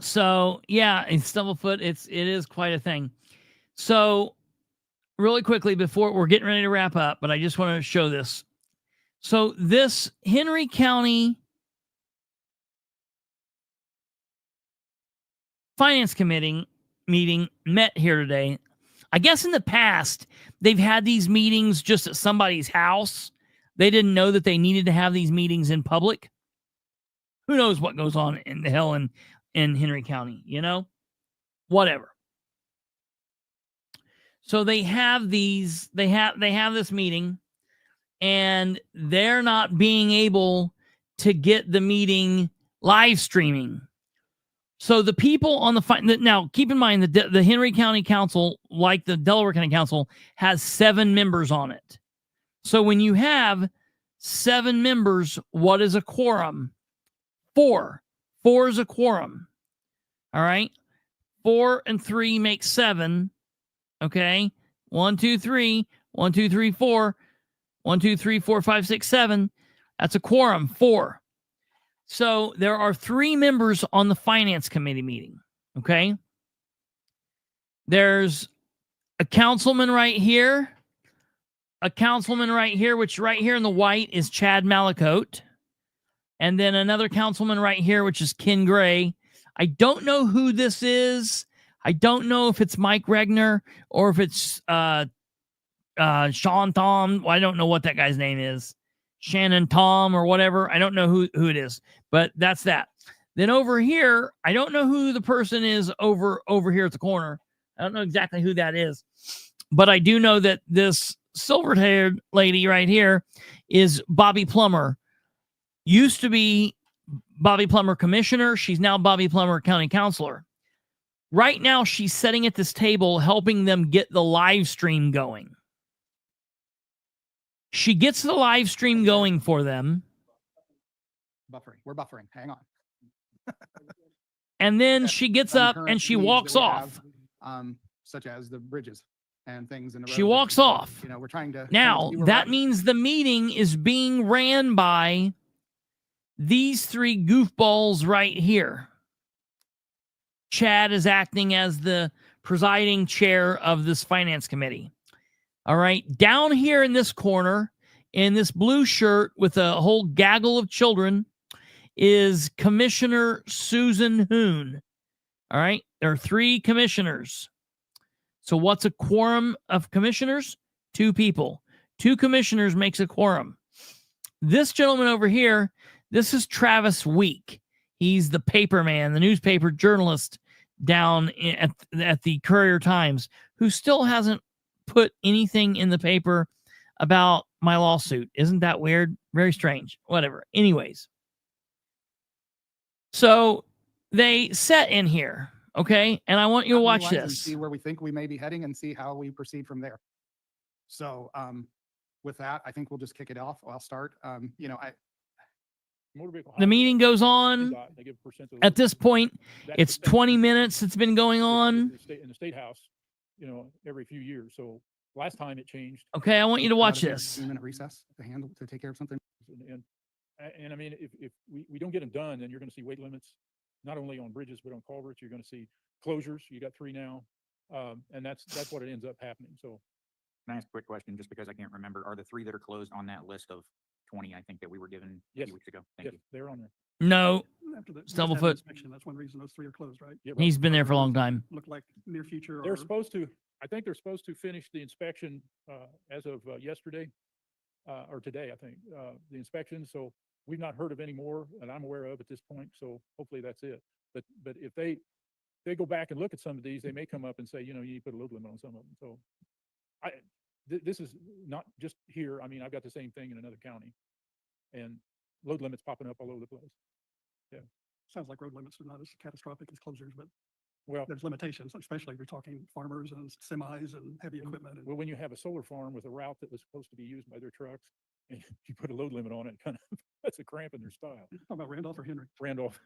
So yeah, in Stumblefoot, it is quite a thing. So really quickly before we're getting ready to wrap up, but I just want to show this. So this Henry County Finance Committee meeting met here today. I guess in the past, they've had these meetings just at somebody's house. They didn't know that they needed to have these meetings in public. Who knows what goes on in the hell in Henry County, whatever. So they have this meeting, and they're not being able to get the meeting live streaming. So the people on now keep in mind the Henry County Council, like the Delaware County Council, has 7 members on it. So when you have 7 members, what is a quorum? 4. 4 is a quorum. All right. 4 and 3 make 7. Okay. 1, 2, 3. 1, 2, 3, 4. 1, 2, 3, 4, 5, 6, 7. That's a quorum. 4. So there are 3 members on the finance committee meeting. Okay. There's a councilman right here. A councilman right here, which right here in the white is Chad Malacote. And then another councilman right here, which is Ken Gray. I don't know who this is. I don't know if it's Mike Regner or if it's Sean Tom. I don't know what that guy's name is. Shannon Tom or whatever. I don't know who it is, but that's that. Then over here, I don't know who the person is over here at the corner. I don't know exactly who that is, but I do know that this silver-haired lady right here is Bobby Plummer. Used to be Bobby Plummer commissioner. She's now Bobby Plummer county councilor. Right now, she's sitting at this table helping them get the live stream going. She gets the live stream going for them. Buffering. We're buffering. Hang on. And then she gets up and she walks off. Such as the bridges and things. She walks off. We're trying to. Now, that means the meeting is being ran by these 3 goofballs right here. Chad is acting as the presiding chair of this finance committee. All right. Down here in this corner, in this blue shirt with a whole gaggle of children, is Commissioner Susan Hoon. All right. There are 3 commissioners. So what's a quorum of commissioners? 2 people. 2 commissioners makes a quorum. This gentleman over here, this is Travis Week. He's the paper man, the newspaper journalist down at the Courier-Times, who still hasn't put anything in the paper about my lawsuit. Isn't that weird? Very strange. Whatever. Anyways. So they set in here, okay? And I want you to watch Analyze and this. see where we think we may be heading and see how we proceed from there. So with that, I think we'll just kick it off. I'll start. The meeting goes on. At this point, it's 20 minutes. It's been going on. In the State House, every few years. So last time it changed. Okay, I want you to watch this. 15-minute recess to take care of something. And I mean, if we don't get them done, then you're going to see weight limits, not only on bridges, but on culverts. You're going to see closures. You got 3 now. And that's what it ends up happening. So Can I ask a quick question, just because I can't remember? Are the 3 that are closed on that list of 20, I think, that we were given a Yes. few weeks ago? Thank you. they're on there. No, After the Stumblefoot. inspection, that's one reason those 3 are closed, right? Yeah, he's been there for a long time. Look like near future They're or supposed to, I think they're supposed to finish the inspection as of yesterday or today, I think, the inspection. So we've not heard of any more that I'm aware of at this point. So hopefully that's it. But if they go back and look at some of these, they may come up and say, you need to put a load limit on some of them. So this is not just here. I mean, I've got the same thing in another county, and load limits popping up all over the place. sounds like road limits are not as catastrophic as closures, but Well, there's limitations, especially if you're talking farmers and semis and heavy equipment. And well, when you have a solar farm with a route that was supposed to be used by their trucks, and you put a load limit on it, kind of that's a cramp in their style. talking about Randolph or Henry. Randolph.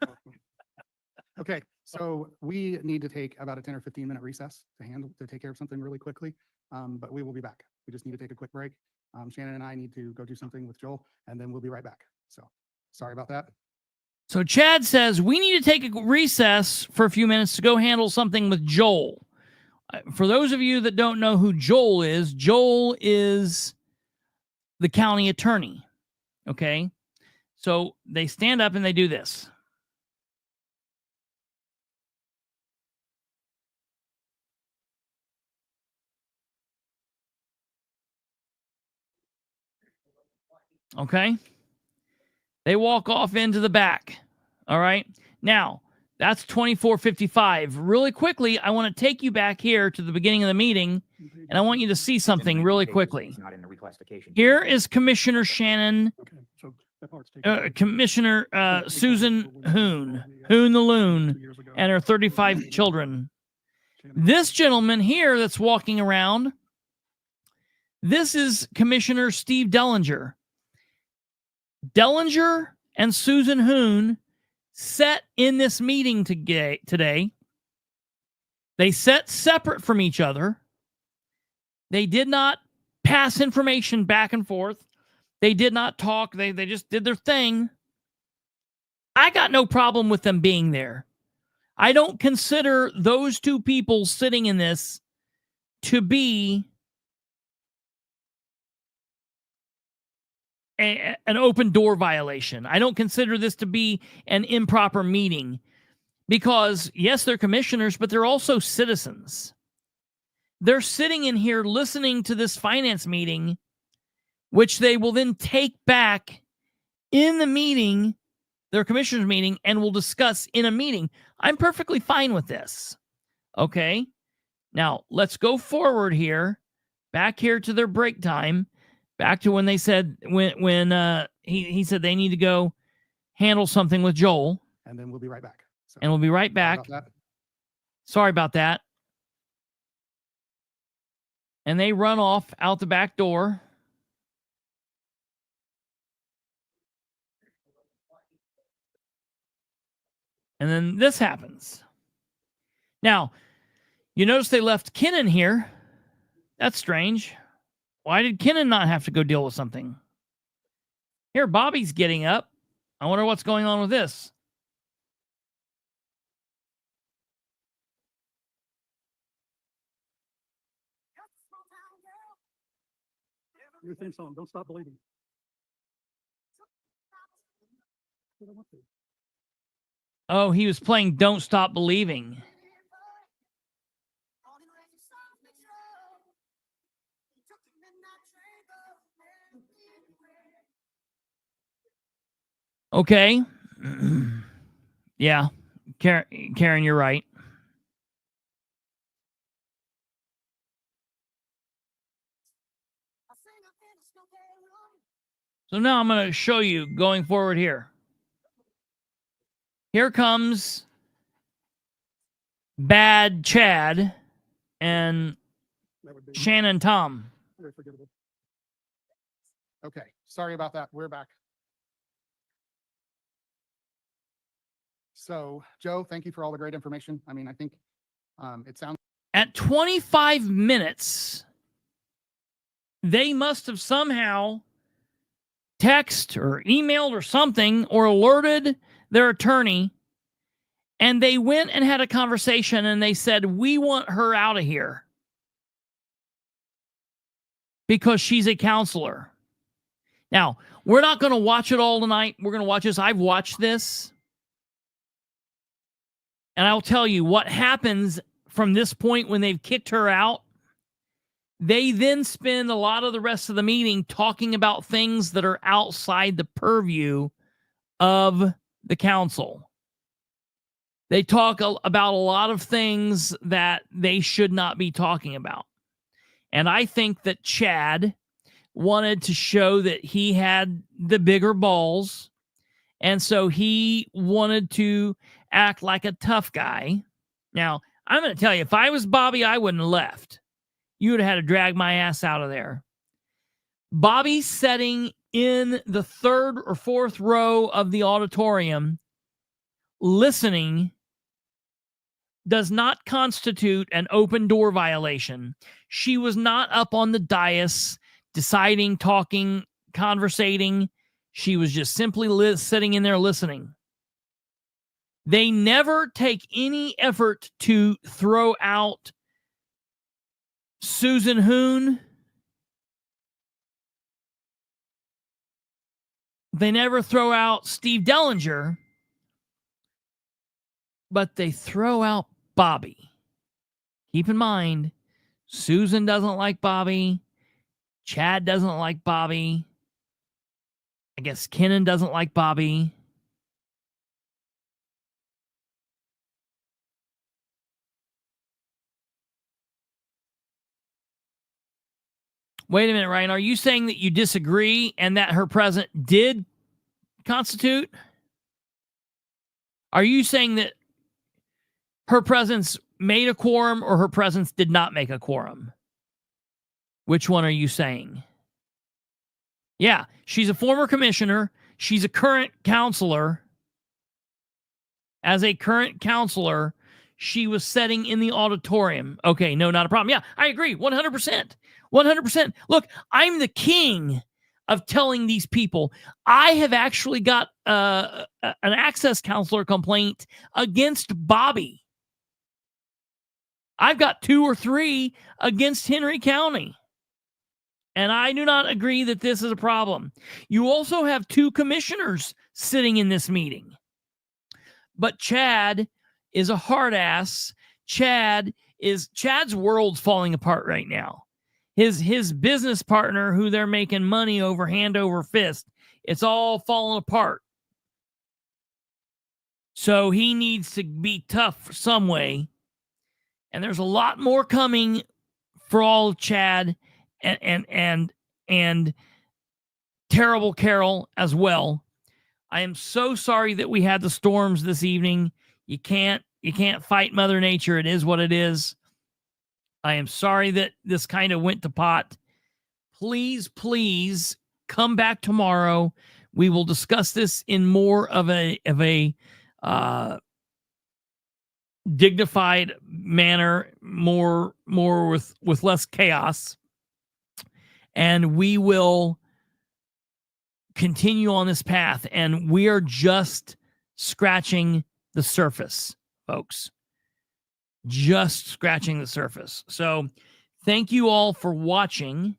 Okay, so we need to take about a 10 or 15-minute recess to take care of something really quickly. But we will be back. We just need to take a quick break. Shannon and I need to go do something with Joel, and then we'll be right back. So sorry about that. So Chad says we need to take a recess for a few minutes to go handle something with Joel. For those of you that don't know who Joel is the county attorney. Okay. So they stand up and they do this. Okay. They walk off into the back. All right. Now, that's 2455. Really quickly, I want to take you back here to the beginning of the meeting, and I want you to see something really quickly. It's not in the reclassification. Here is Commissioner Shannon, Okay, so that part's taken. Commissioner Susan Hoon the Loon, and her 35 children. This gentleman here that's walking around, this is Commissioner Steve Dellinger. Dellinger and Susan Hoon sat in this meeting today. They sat separate from each other. They did not pass information back and forth. They did not talk. They just did their thing. I got no problem with them being there. I don't consider those two people sitting in this to be an open door violation. I don't consider this to be an improper meeting because, yes, they're commissioners, but they're also citizens. They're sitting in here listening to this finance meeting, which they will then take back in the meeting, their commissioners meeting, and will discuss in a meeting. I'm perfectly fine with this. Okay. Now let's go forward here, back here to their break time. Back to when they said when he said they need to go handle something with Joel. And then we'll be right back. So, And we'll be right back. Sorry about that. And they run off out the back door. And then this happens. Now, you notice they left Kennan here. That's strange. Why did Kennan not have to go deal with something? Here, Bobby's getting up. I wonder what's going on with this. Your theme song, Don't Stop Believing. What I want to. Oh, he was playing Don't Stop Believing. Okay. Yeah. Karen, you're right. So now I'm going to show you going forward here. Here comes Bad Chad and That would be Shannon Tom. very forgettable. Okay, sorry about that. We're back. So, Joe, thank you for all the great information. I mean, I think it sounds At 25 minutes, they must have somehow text or emailed or something or alerted their attorney, and they went and had a conversation and they said, we want her out of here because she's a counselor. Now, we're not going to watch it all tonight. We're going to watch this. I've watched this. And I'll tell you what happens from this point when they've kicked her out. They then spend a lot of the rest of the meeting talking about things that are outside the purview of the council. They talk about a lot of things that they should not be talking about. And I think that Chad wanted to show that he had the bigger balls. And so he wanted to act like a tough guy. Now, I'm going to tell you, if I was Bobby, I wouldn't have left. You would have had to drag my ass out of there. Bobby sitting in the third or fourth row of the auditorium, listening, does not constitute an open door violation. She was not up on the dais deciding, talking, conversating. She was just simply sitting in there listening. They never take any effort to throw out Susan Hoon. They never throw out Steve Dellinger, but they throw out Bobby. Keep in mind, Susan doesn't like Bobby. Chad doesn't like Bobby. I guess Kennan doesn't like Bobby. Wait a minute, Ryan. Are you saying that you disagree and that her presence did constitute? Are you saying that her presence made a quorum or her presence did not make a quorum? Which one are you saying? Yeah, she's a former commissioner. She's a current counselor. As a current counselor, she was sitting in the auditorium. Okay, no, not a problem. Yeah, I agree. 100%. 100%. Look, I'm the king of telling these people. I have actually got an access counselor complaint against Bobby. I've got 2 or 3 against Henry County. And I do not agree that this is a problem. You also have 2 commissioners sitting in this meeting. But Chad is a hard ass. Chad's world's falling apart right now. His business partner, who they're making money over hand over fist, it's all falling apart. So he needs to be tough some way. And there's a lot more coming for all of Chad and terrible Carroll as well. I am so sorry that we had the storms this evening. You can't fight Mother Nature. It is what it is. I am sorry that this kind of went to pot. Please come back tomorrow. We will discuss this in more of a dignified manner, more with less chaos. And we will continue on this path. And we are just scratching the surface, folks. Just scratching the surface. So thank you all for watching.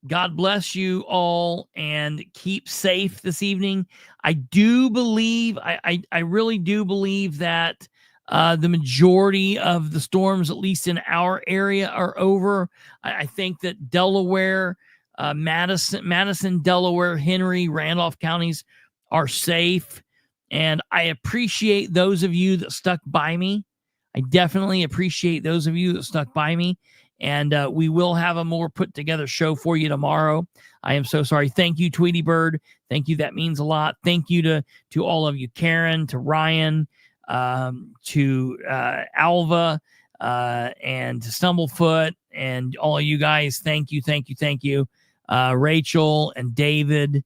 God bless you all and keep safe this evening. I do believe, I really do believe that the majority of the storms, at least in our area, are over. I think that Delaware, Madison, Delaware, Henry, Randolph counties are safe. And I appreciate those of you that stuck by me. I definitely appreciate those of you that stuck by me. And we will have a more put together show for you tomorrow. I am so sorry. Thank you, Tweety Bird. Thank you. That means a lot. Thank you to all of you, Karen, to Ryan, to Alva, and to Stumblefoot, and all of you guys. Thank you, thank you, thank you. Rachel and David,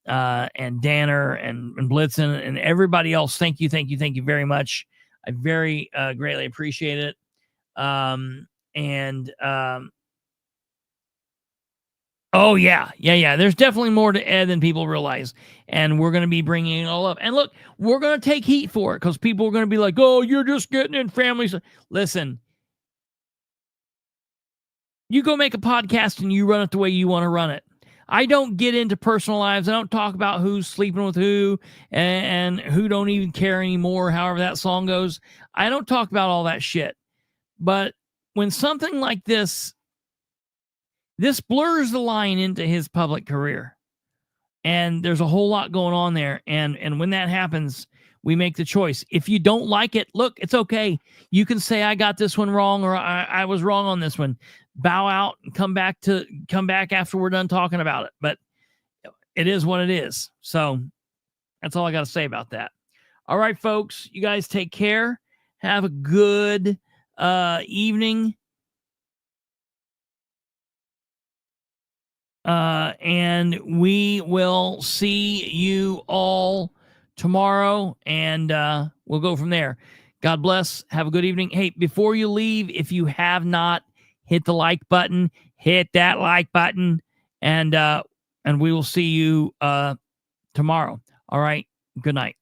and Danner and Blitzen and everybody else. Thank you, thank you, thank you very much. I very greatly appreciate it. Oh yeah. There's definitely more to Ed than people realize, and we're going to be bringing it all up. And look, we're going to take heat for it because people are going to be like, "Oh, you're just getting in families." Listen, you go make a podcast and you run it the way you want to run it. I don't get into personal lives. I don't talk about who's sleeping with who and who don't even care anymore. However that song goes, I don't talk about all that shit. But when something like this blurs the line into his public career, and there's a whole lot going on there. And when that happens, we make the choice. If you don't like it, look, it's okay. You can say, I got this one wrong, or I was wrong on this one. Bow out and come back after we're done talking about it. But it is what it is. So that's all I got to say about that. All right, folks, you guys take care. Have a good evening. And we will see you all tomorrow, and we'll go from there. God bless. Have a good evening. Hey, before you leave, if you have not hit the like button, hit that like button, and we will see you tomorrow. All right. Good night.